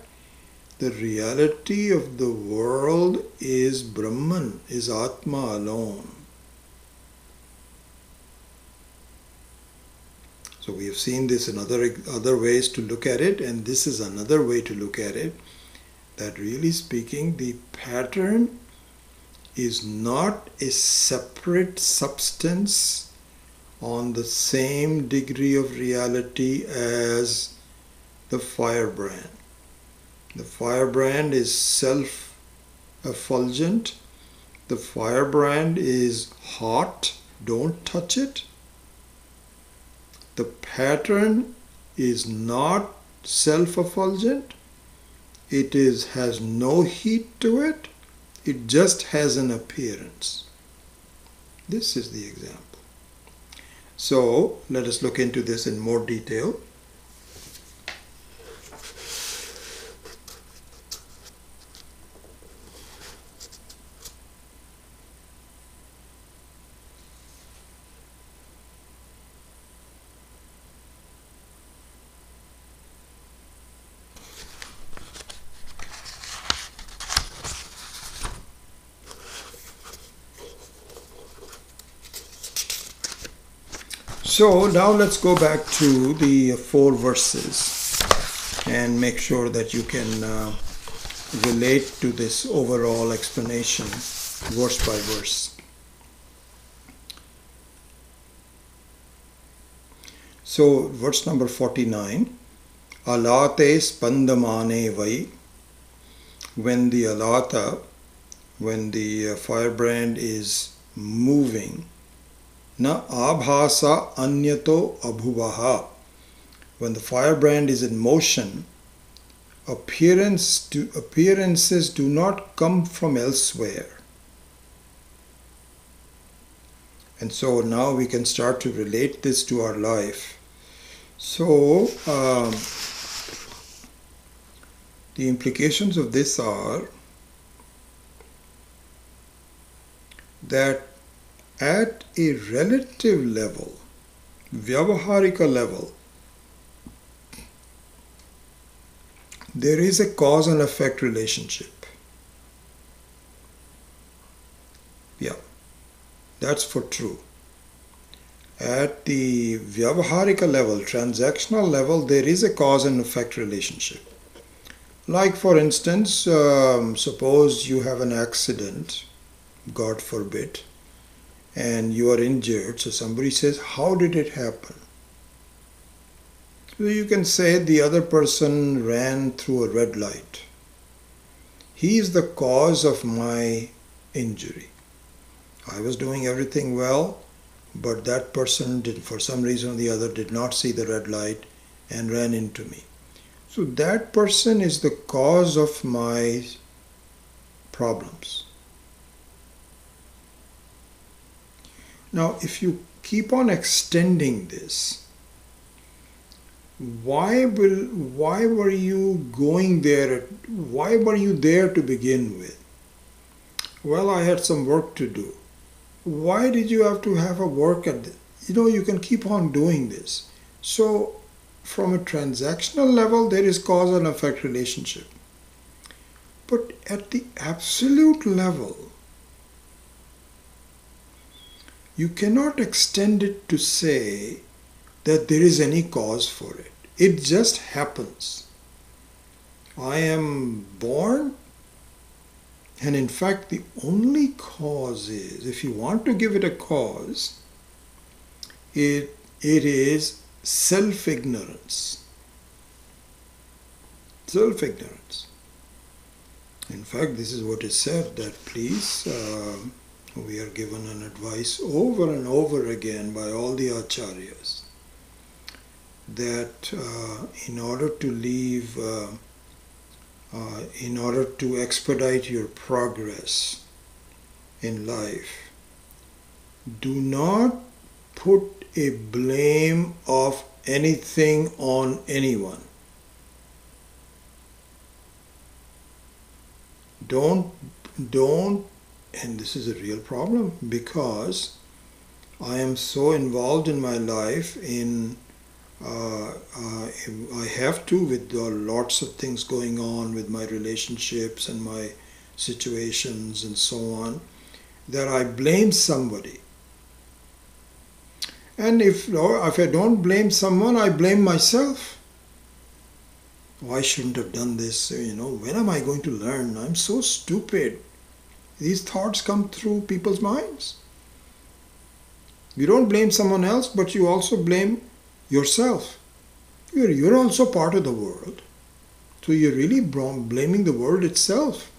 the reality of the world is Brahman, is Atma alone. So we have seen this in other ways to look at it, and this is another way to look at it, that really speaking, the pattern is not a separate substance on the same degree of reality as the firebrand. The firebrand is self-effulgent. The firebrand is hot. Don't touch it. The pattern is not self-effulgent. has no heat to it. It just has an appearance. This is the example. So let us look into this in more detail. So now let's go back to the 4 verses and make sure that you can relate to this overall explanation verse by verse. So verse number 49, Alate spandamane vai, when the alata, when the firebrand is moving, na abhasa anyato abhuvaha, when the firebrand is in motion, appearances do not come from elsewhere. And so now we can start to relate this to our life. So the implications of this are that at a relative level, vyavaharika level, there is a cause and effect relationship. Yeah, that's for true. At the vyavaharika level, transactional level, there is a cause and effect relationship. Like for instance, suppose you have an accident, God forbid, and you are injured. So somebody says, how did it happen? So you can say the other person ran through a red light. He is the cause of my injury. I was doing everything well, but that person did, for some reason or the other, did not see the red light and ran into me. So that person is the cause of my problems. Now, if you keep on extending this, why were you going there? Why were you there to begin with? Well, I had some work to do. Why did you have to have a work at this? You can keep on doing this. So, from a transactional level, there is cause and effect relationship. But at the absolute level, you cannot extend it to say that there is any cause for it. It just happens. I am born, and in fact the only cause is, if you want to give it a cause, it is self-ignorance. Self-ignorance. In fact, this is what is said, that please, we are given an advice over and over again by all the acharyas, that in order to expedite your progress in life, do not put a blame of anything on anyone. Don't, and this is a real problem, because I am so involved in my life I have to, with lots of things going on with my relationships and my situations and so on, that I blame somebody. And if I don't blame someone, I blame myself. Oh, I shouldn't have done this. When am I going to learn? I'm so stupid. These thoughts come through people's minds. You don't blame someone else, but you also blame yourself. You're also part of the world. So you're really blaming the world itself.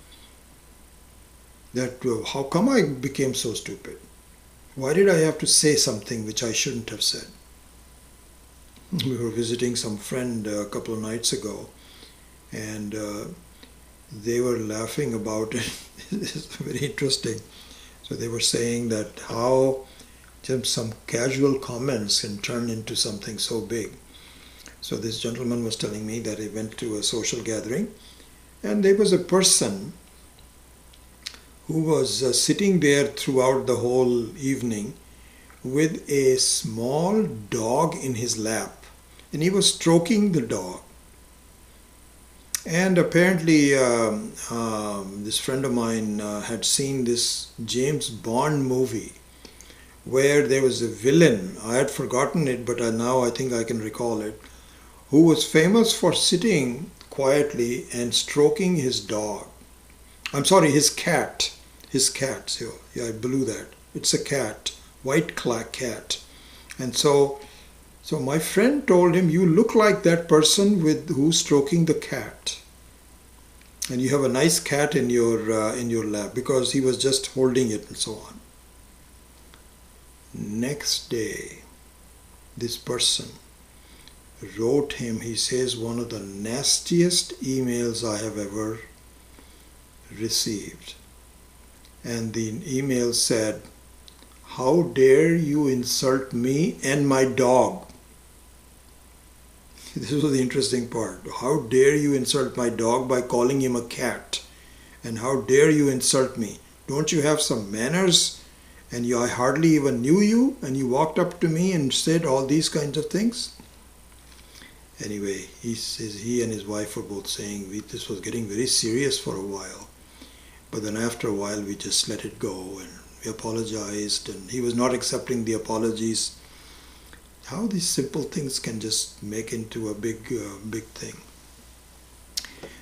That how come I became so stupid? Why did I have to say something which I shouldn't have said? We were visiting some friend a couple of nights ago, and they were laughing about it. It's very interesting. So they were saying that how just some casual comments can turn into something so big. So this gentleman was telling me that he went to a social gathering, and there was a person who was sitting there throughout the whole evening with a small dog in his lap, and he was stroking the dog. And apparently this friend of mine had seen this James Bond movie where there was a villain, I had forgotten it, but now I think I can recall it, who was famous for sitting quietly and stroking his dog. I'm sorry, his cat. His cat. So, yeah, I blew that. It's a cat, white cat. And so my friend told him, you look like that person who's stroking the cat. And you have a nice cat in your lap, because he was just holding it and so on. Next day, this person wrote him, he says, one of the nastiest emails I have ever received. And the email said, how dare you insult me and my dog? This was the interesting part. How dare you insult my dog by calling him a cat? And how dare you insult me? Don't you have some manners? And I hardly even knew you, and you walked up to me and said all these kinds of things? Anyway, he says he and his wife were both saying this was getting very serious for a while. But then after a while we just let it go, and we apologized, and he was not accepting the apologies. How these simple things can just make into a big thing.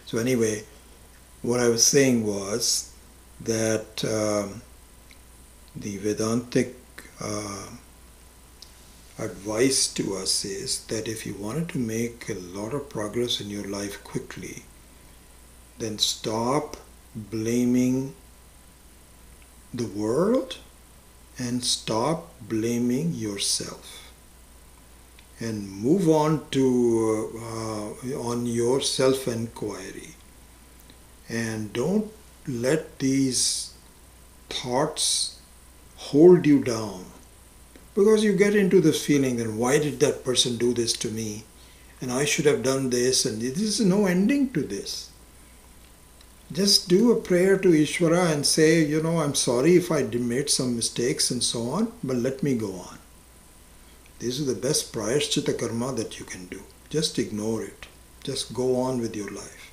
So anyway, what I was saying was that the Vedantic advice to us is that if you wanted to make a lot of progress in your life quickly, then stop blaming the world and stop blaming yourself, and move on to on your self-inquiry, and don't let these thoughts hold you down, because you get into this feeling that why did that person do this to me, and I should have done this, and there is no ending to this. Just do a prayer to Ishvara and say, I'm sorry if I made some mistakes and so on, but let me go on. This is the best prayashchitta karma that you can do. Just ignore it. Just go on with your life.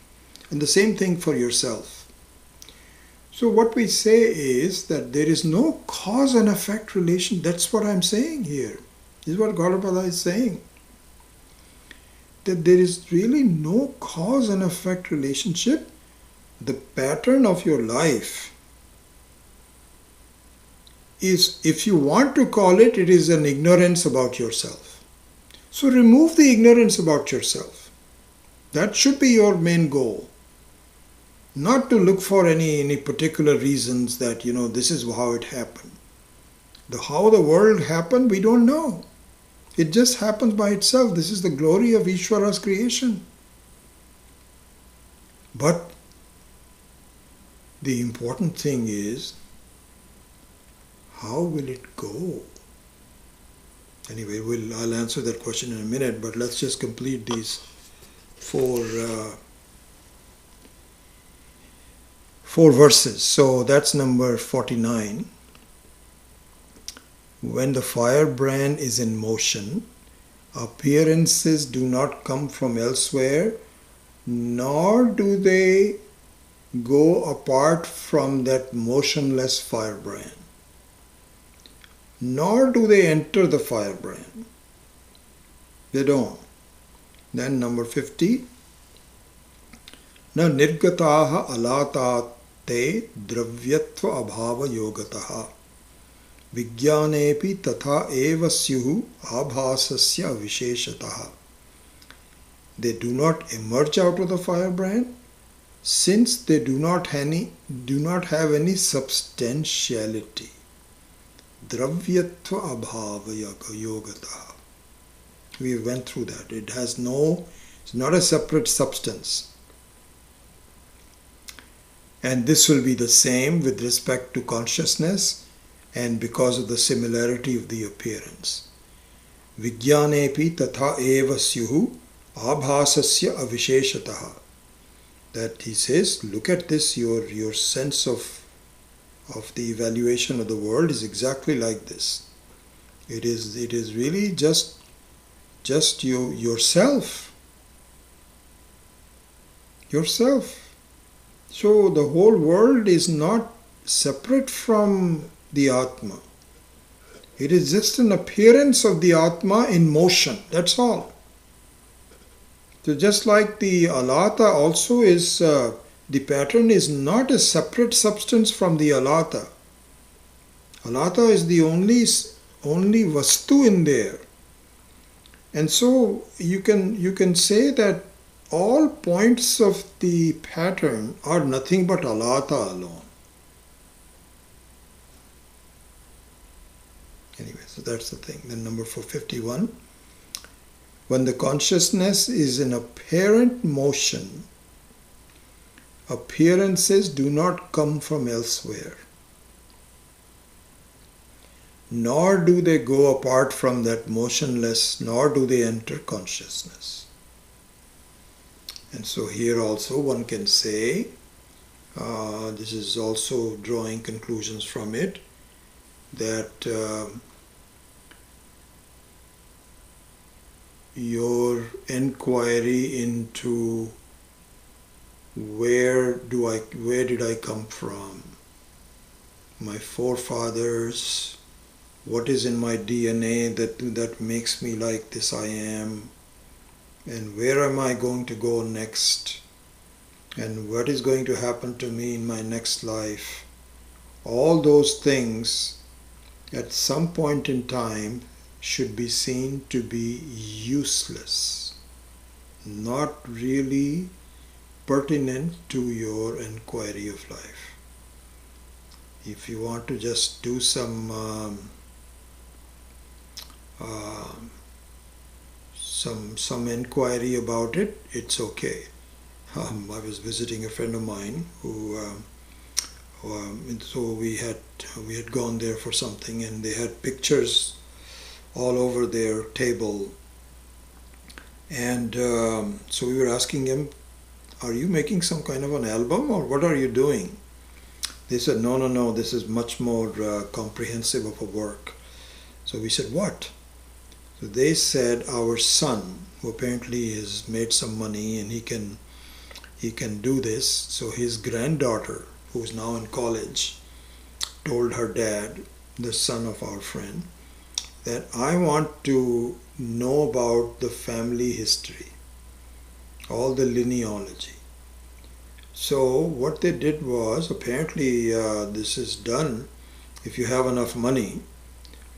And the same thing for yourself. So what we say is that there is no cause and effect relation. That's what I'm saying here. This is what Gaudapada is saying. That there is really no cause and effect relationship. The pattern of your life is, if you want to call it, it is an ignorance about yourself. So remove the ignorance about yourself. That should be your main goal. Not to look for any particular reasons that, this is how it happened. How the world happened, we don't know. It just happens by itself. This is the glory of Ishvara's creation. But the important thing is, how will it go? Anyway, I'll answer that question in a minute, but let's just complete these four verses. So that's number 49. When the firebrand is in motion, appearances do not come from elsewhere, nor do they go apart from that motionless firebrand. Nor do they enter the firebrand. They don't. Then number 50. Na nirgataha alatate dravyatva abhava yogataha vijnanepi tatha eva syuhu abhasasya visheshataha. They do not emerge out of the firebrand, since they do not have any substantiality. Dravyatva abhava yogataha. We went through that. It's not a separate substance. And this will be the same with respect to consciousness and because of the similarity of the appearance. Vijnanepi tatha eva syuhu abhasasya avisheshataha. That he says, look at this, your sense of the evaluation of the world is exactly like this. It is really just you yourself. So the whole world is not separate from the Atma. It is just an appearance of the Atma in motion. That's all. So just like the alata also is, the pattern is not a separate substance from the alata. Alata is the only vastu in there. And so you can say that all points of the pattern are nothing but alata alone. Anyway, so that's the thing. Then number 451. When the consciousness is in apparent motion, appearances do not come from elsewhere, nor do they go apart from that motionless, nor do they enter consciousness. And so here also one can say, this is also drawing conclusions from it, that your inquiry into where did I come from, my forefathers, what is in my DNA that makes me like this I am, and where am I going to go next, and what is going to happen to me in my next life. All those things at some point in time should be seen to be useless, not really pertinent to your inquiry of life. If you want to just do some inquiry about it, it's okay. I was visiting a friend of mine so we had gone there for something, and they had pictures all over their table, and so we were asking him, are you making some kind of an album, or what are you doing? They said, no, this is much more comprehensive of a work. So we said, what? So they said, our son, who apparently has made some money and he can do this, so his granddaughter, who's now in college, told her dad, the son of our friend, that I want to know about the family history, all the genealogy. So what they did was, apparently this is done if you have enough money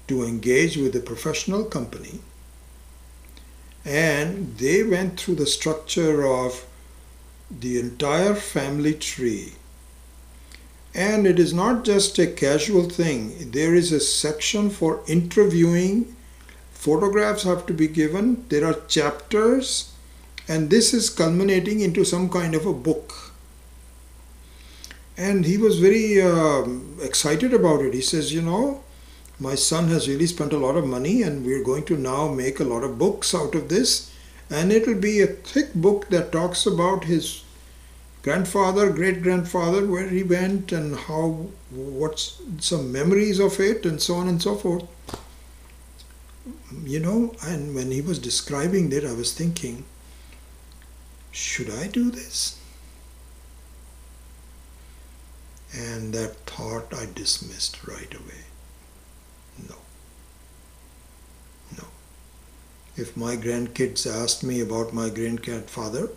to engage with a professional company, and they went through the structure of the entire family tree. And it is not just a casual thing. There is a section for interviewing. Photographs have to be given. There are chapters. And this is culminating into some kind of a book. And he was very excited about it. He says, my son has really spent a lot of money, and we're going to now make a lot of books out of this. And it'll be a thick book that talks about his grandfather, great-grandfather, where he went and what's some memories of it, and so on and so forth. And when he was describing that, I was thinking, should I do this? And that thought I dismissed right away. No. If my grandkids asked me about my great-grandfather,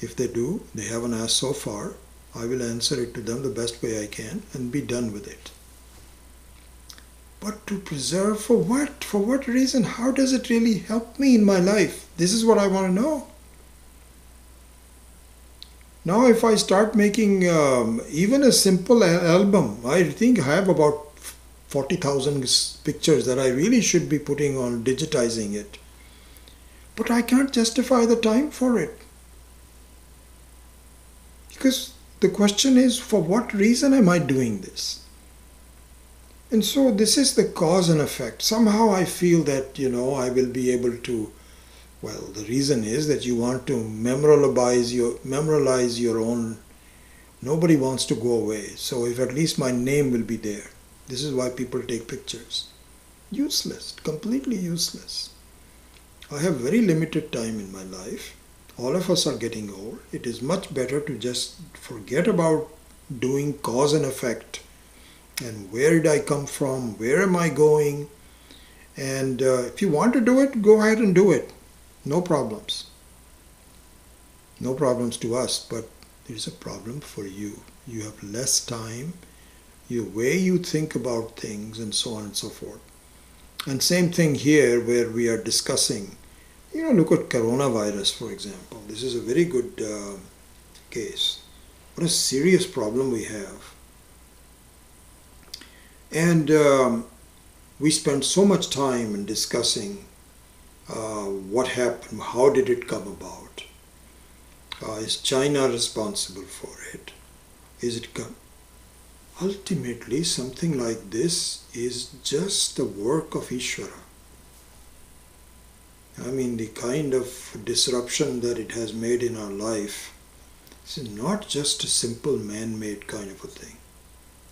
if they do, they haven't asked so far, I will answer it to them the best way I can and be done with it. But to preserve for what? For what reason? How does it really help me in my life? This is what I want to know. Now if I start making even a simple album, I think I have about 40,000 pictures that I really should be putting on, digitizing it. But I can't justify the time for it. Because The question is, for what reason am I doing this? And so this is the cause and effect. Somehow I feel that, I will be able to, well, the reason is that you want to memorialize your own. Nobody wants to go away. So if at least my name will be there. This is why people take pictures. Useless, completely useless. I have very limited time in my life. All of us are getting old. It is much better to just forget about doing cause and effect. And where did I come from? Where am I going? And if you want to do it, go ahead and do it. No problems. No problems to us, but there is a problem for you. You have less time, the way you think about things, and so on and so forth. And same thing here where we are discussing, look at coronavirus, for example. This is a very good case. What a serious problem we have. And we spend so much time in discussing what happened, how did it come about? Is China responsible for it? Is it Ultimately, something like this is just the work of Ishvara. I mean, the kind of disruption that it has made in our life is not just a simple man-made kind of a thing.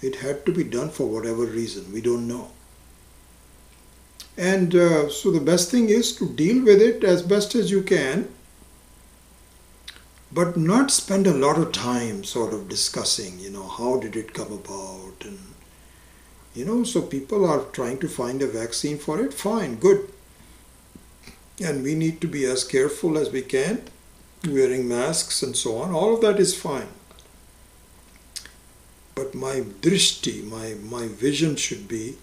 It had to be done for whatever reason, we don't know. And so the best thing is to deal with it as best as you can, but not spend a lot of time sort of discussing, how did it come about? And, so people are trying to find a vaccine for it. Fine, good. And we need to be as careful as we can, wearing masks and so on. All of that is fine. But my drishti, my vision should be,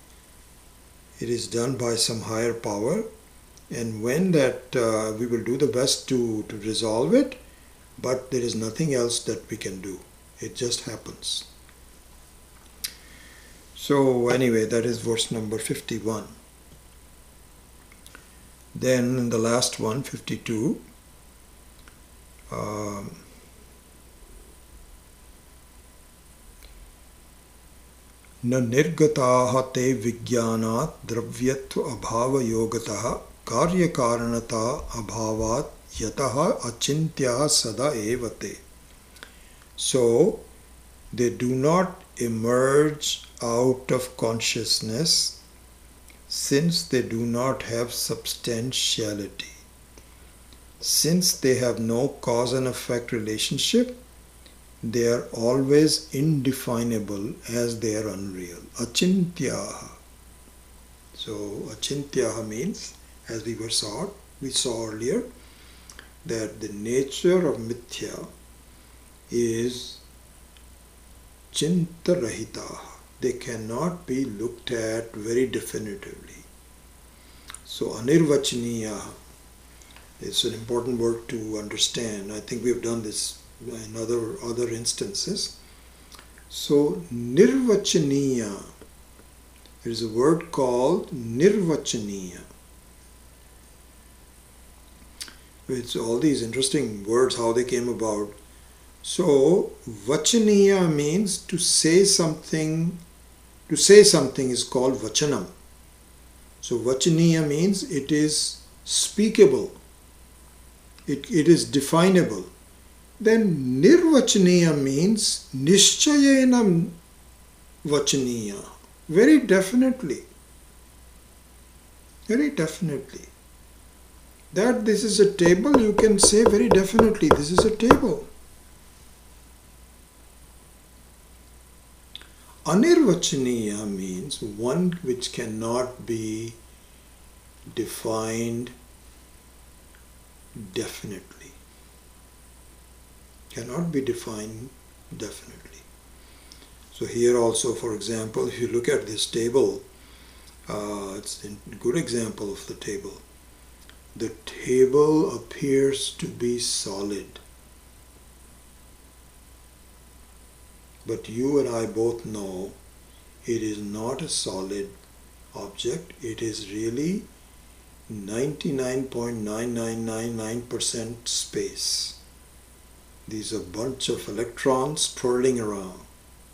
it is done by some higher power. And when that, we will do the best to resolve it. But there is nothing else that we can do. It just happens. So anyway, that is verse number 51. Then in the last one, 52, न निर्गताः ते विज्ञानात् द्रव्यत्व अभाव योगतः कार्यकारणता अभावात् yataha achintyaha sada evate. So they do not emerge out of consciousness since they do not have substantiality. Since they have no cause and effect relationship, they are always indefinable as they are unreal. Achintyaha. So achintyaha means, as we saw earlier, that the nature of mithya is chintarahita. They cannot be looked at very definitively. So anirvachaniya is an important word to understand. I think we have done this in other instances. So nirvachaniya, there is a word called nirvachaniya. It's all these interesting words, how they came about. So, vachaniya means to say something. To say something is called vachanam. So, vachaniya means it is speakable. It is definable. Then, nirvachaniya means nishchayena vachaniya. Very definitely. Very definitely. That this is a table, you can say very definitely, this is a table. Anirvachaniya means one which cannot be defined definitely. Cannot be defined definitely. So here also, for example, if you look at this table, it's a good example of the table. The table appears to be solid. But you and I both know it is not a solid object. It is really 99.9999% space. These are a bunch of electrons twirling around.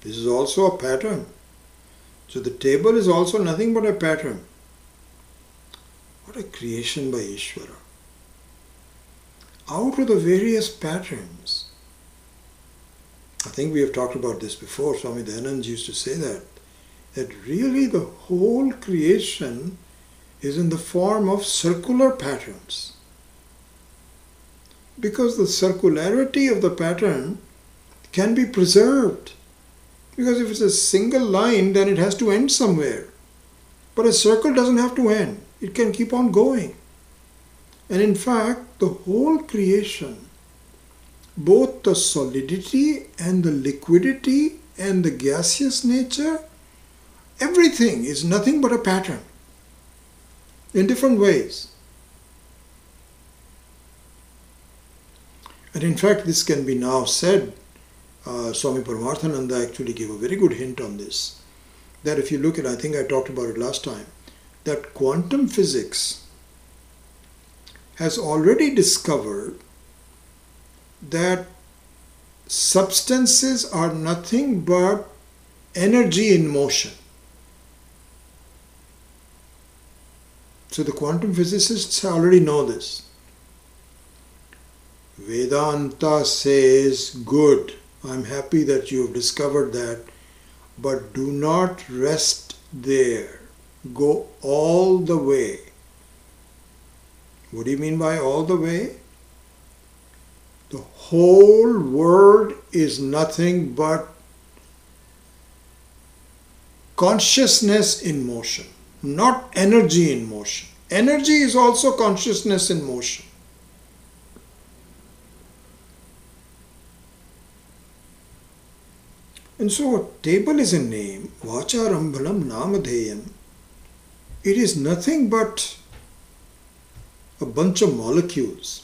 This is also a pattern. So the table is also nothing but a pattern. What a creation by Ishvara. Out of the various patterns, I think we have talked about this before, Swami Dayanand used to say that really the whole creation is in the form of circular patterns. Because the circularity of the pattern can be preserved. Because if it's a single line, then it has to end somewhere. But a circle doesn't have to end. It can keep on going. And in fact, the whole creation, both the solidity and the liquidity and the gaseous nature, everything is nothing but a pattern in different ways. And in fact, this can be now said, Swami Paramarthananda actually gave a very good hint on this, that if you look at, I think I talked about it last time, that quantum physics has already discovered that substances are nothing but energy in motion. So the quantum physicists already know this. Vedanta says, good, I'm happy that you have discovered that, but do not rest there. Go all the way. What do you mean by all the way? The whole world is nothing but consciousness in motion, not energy in motion. Energy is also consciousness in motion. And so a table is a name, Vacharambanam Namadheyam. It is nothing but a bunch of molecules.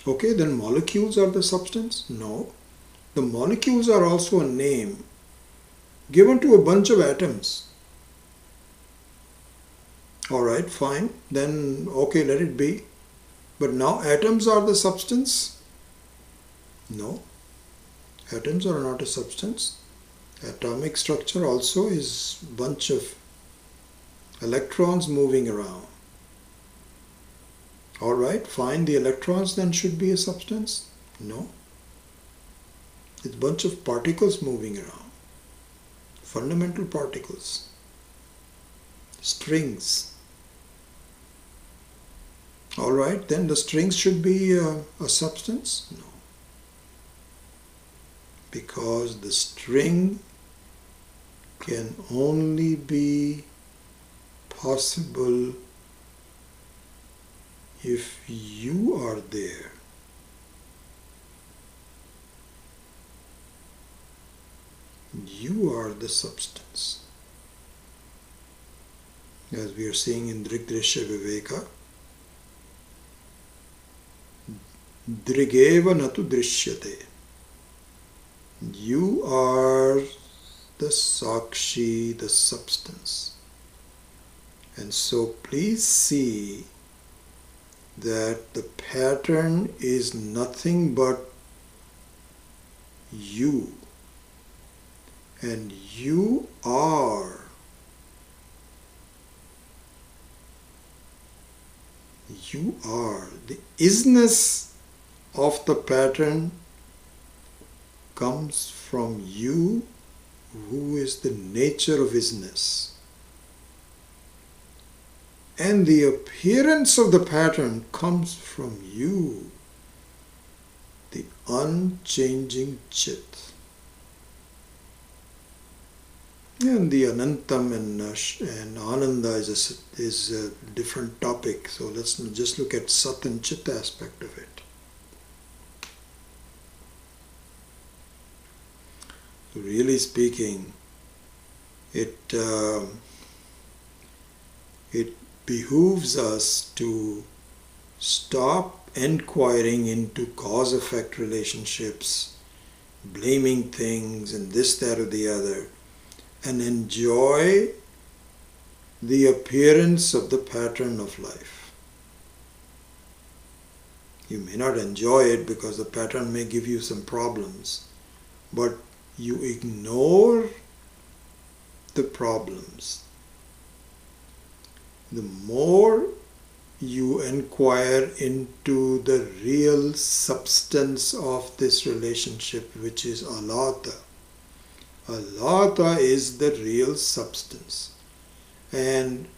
Okay, then molecules are the substance? No. The molecules are also a name given to a bunch of atoms. Alright, fine. Then, okay, let it be. But now atoms are the substance? No. Atoms are not a substance. Atomic structure also is a bunch of electrons moving around. Alright, fine. The electrons then should be a substance? No. It's a bunch of particles moving around. Fundamental particles. Strings. Alright, then the strings should be a substance? No. Because the string can only be possible if you are there. You are the substance. As we are seeing in Drigdrishya Viveka, Drigeva natu drishyate. You are the Sakshi, the substance. And so please see that the pattern is nothing but you. And you are. You are. The isness of the pattern comes from you, who is the nature of isness. And the appearance of the pattern comes from you, the unchanging Chit. And the Anantam and Ananda is a different topic, so let's just look at Sat and Chit aspect of it. Really speaking, it behooves us to stop inquiring into cause-effect relationships, blaming things and this, that or the other, and enjoy the appearance of the pattern of life. You may not enjoy it because the pattern may give you some problems, but you ignore the problems. The more you inquire into the real substance of this relationship, which is alata. Alata is the real substance. And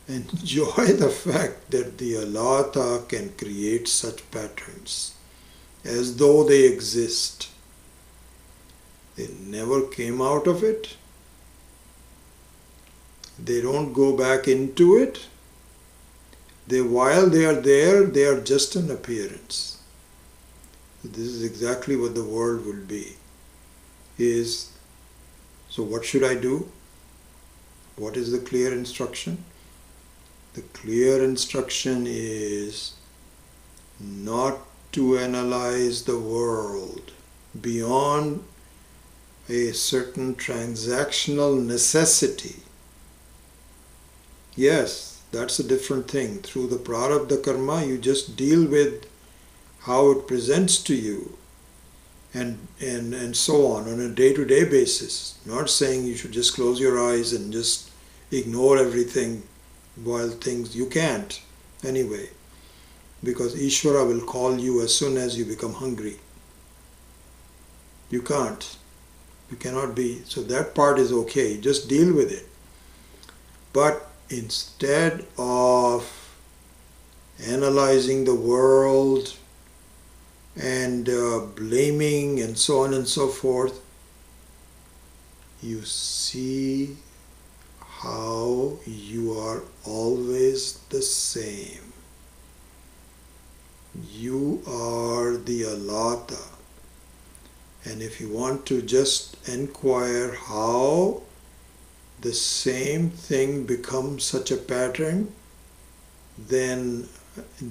enjoy the fact that the alata can create such patterns as though they exist. They never came out of it. They don't go back into it. While they are there, they are just an appearance. This is exactly what the world will be. So what should I do? What is the clear instruction? The clear instruction is not to analyze the world beyond a certain transactional necessity. Yes, that's a different thing. Through the prarabdha karma, you just deal with how it presents to you and so on a day-to-day basis. Not saying you should just close your eyes and just ignore everything while you can't anyway, because Ishvara will call you as soon as you become hungry. You can't. You cannot be. So that part is okay. Just deal with it. But instead of analyzing the world and blaming and so on and so forth, you see how you are always the same. You are the alata. And if you want to just inquire how the same thing becomes such a pattern, then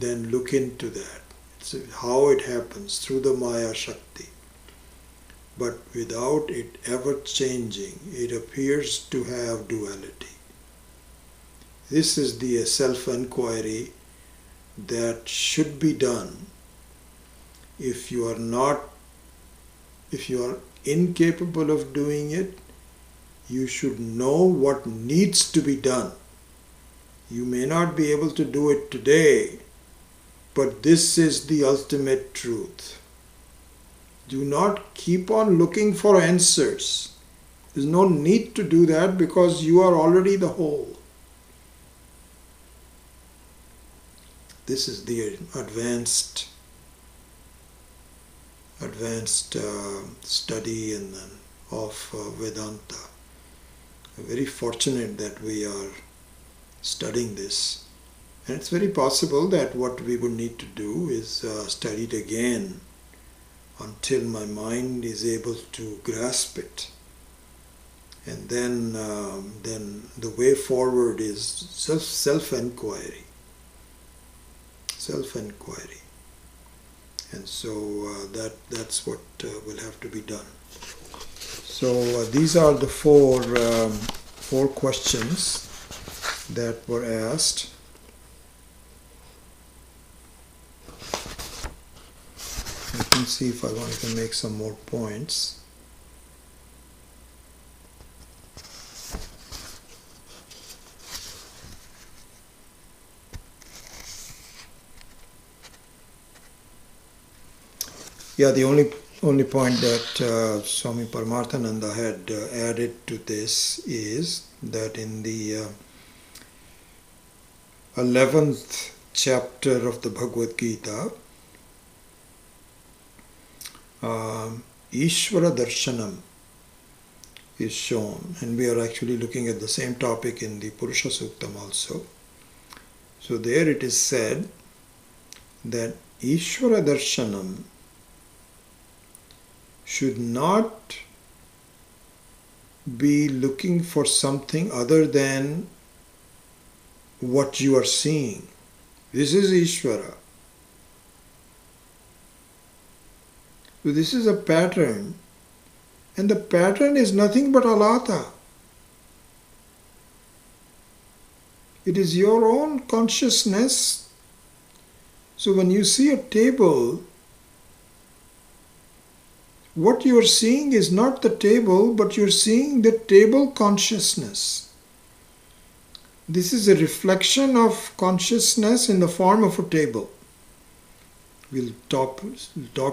look into that. It's how it happens through the Maya Shakti. But without it ever changing, it appears to have duality. This is the self-inquiry that should be done. If you are incapable of doing it, you should know what needs to be done. You may not be able to do it today, but this is the ultimate truth. Do not keep on looking for answers. There's no need to do that because you are already the whole. This is the advanced study of Vedanta. We're very fortunate that we are studying this. And it's very possible that what we would need to do is study it again until my mind is able to grasp it. And then the way forward is self-inquiry. Self-inquiry. And so that's what will have to be done. So these are the four questions that were asked. I can see if I wanted to make some more points. Yeah, the only point that Swami Paramarthananda had added to this is that in the 11th chapter of the Bhagavad Gita, Ishvara Darshanam is shown, and we are actually looking at the same topic in the Purusha Suktam also. So there it is said that Ishvara Darshanam should not be looking for something other than what you are seeing. This is Ishvara. So this is a pattern, and the pattern is nothing but alata. It is your own consciousness. So when you see a table, what you are seeing is not the table, but you're seeing the table consciousness. This is a reflection of consciousness in the form of a table. We'll talk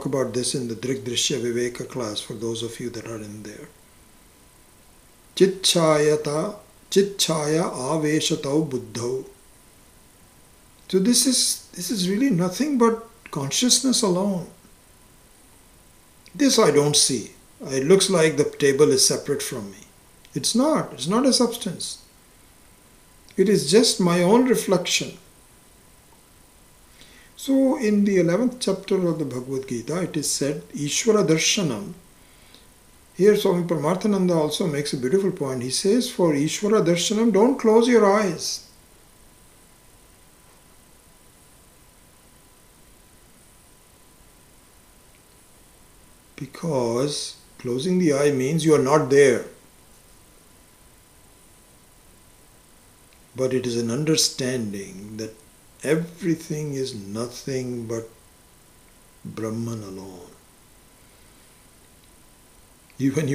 about this in the Drigdrishya Viveka class for those of you that are in there. Chitchaya aveshatau buddhau. So this is really nothing but consciousness alone. This I don't see. It looks like the table is separate from me. It's not. It's not a substance. It is just my own reflection. So in the 11th chapter of the Bhagavad Gita, it is said, Ishvara Darshanam. Here Swami Paramarthananda also makes a beautiful point. He says, for Ishvara Darshanam, don't close your eyes. Because closing the eye means you are not there. But it is an understanding that everything is nothing but Brahman alone. When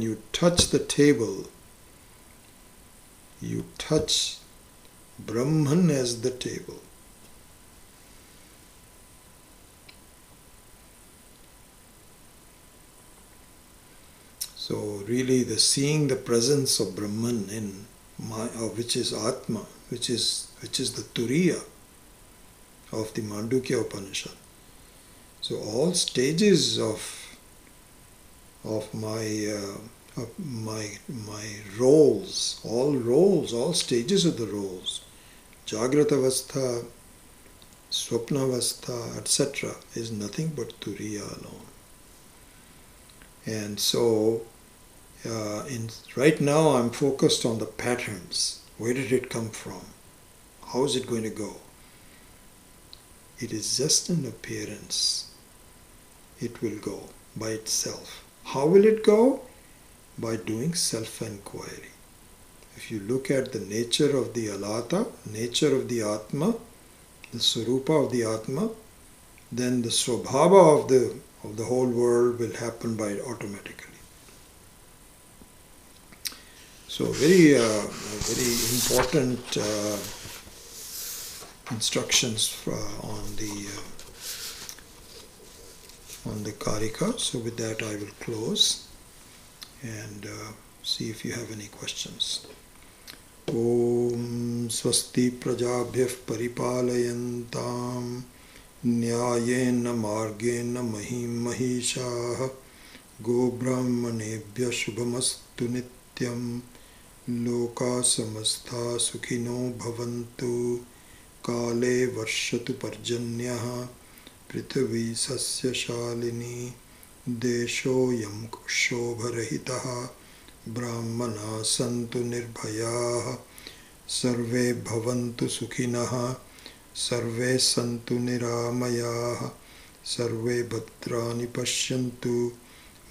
you touch the table, you touch Brahman as the table. So really seeing the presence of Brahman in which is Atma, which is the Turiya of the Mandukya Upanishad. So all stages of my roles, all stages of the roles, Jagrata Avastha, Swapna Avastha, etc., is nothing but Turiya alone. And so right now I'm focused on the patterns. Where did it come from? How is it going to go? It is just an appearance. It will go by itself. How will it go? By doing self-enquiry. If you look at the nature of the alata, nature of the Atma, the Swarupa of the Atma, then the Swabhava of the whole world will happen by automatically. So very important instructions on the Karika. So with that I will close and see if you have any questions. Om Swasti Prajabhyah Paripalayantam Nyayena Margena Mahim Mahishaha Go Brahmanebhya Shubhamastu Nityam Loka Samastha Sukhino Bhavantu Kale Varshatu Parjanyaha Prithvi Sasya Shalini Desho Yam Shobharahitaha Brahmana Santu Nirbhayaha Sarve Bhavantu Sukhinaha Sarve Santu Niramayaha Sarve Bhadrani Pashyantu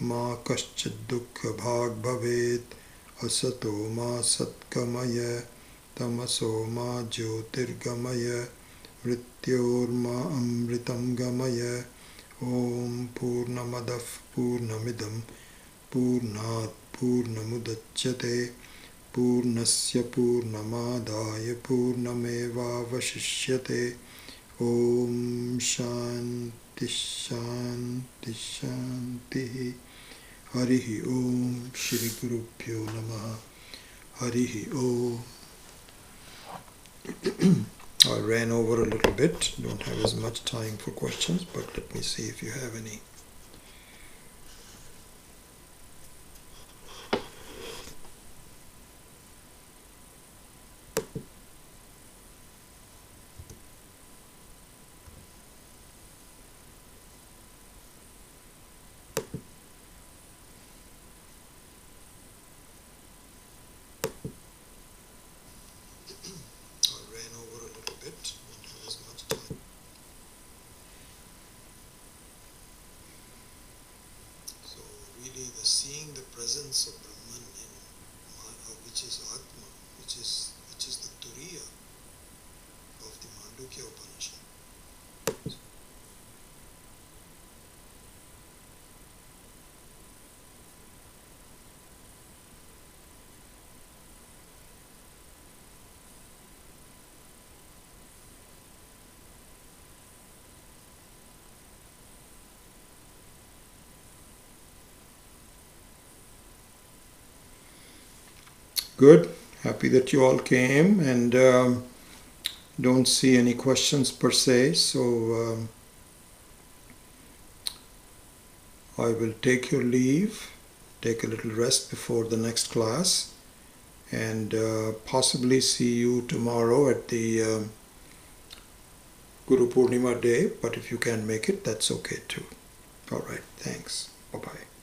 Ma Kaschid Dukkha Bhag Bhavet Asato Ma Satkamaya Tamaso Ma Jyotirgamaya Mrityor Ma Amritam Gamaya Om Purnamadav Purnamidam Purnat Purnamudachyate Purnasya Purnamadaya Purnameva Vashishyate Om Shanti Shanti Shanti Harihi Om Shri Gurubhyo Namaha Harihi Om. I ran over a little bit, don't have as much time for questions, but let me see if you have any. Seeing the presence of Brahman in which is Atma, which is the Turiya of the Mandukya Upanishad. Good. Happy that you all came, and don't see any questions per se, so I will take your leave, take a little rest before the next class, and possibly see you tomorrow at the Guru Purnima day, but if you can't make it, that's okay too. All right, thanks. Bye-bye.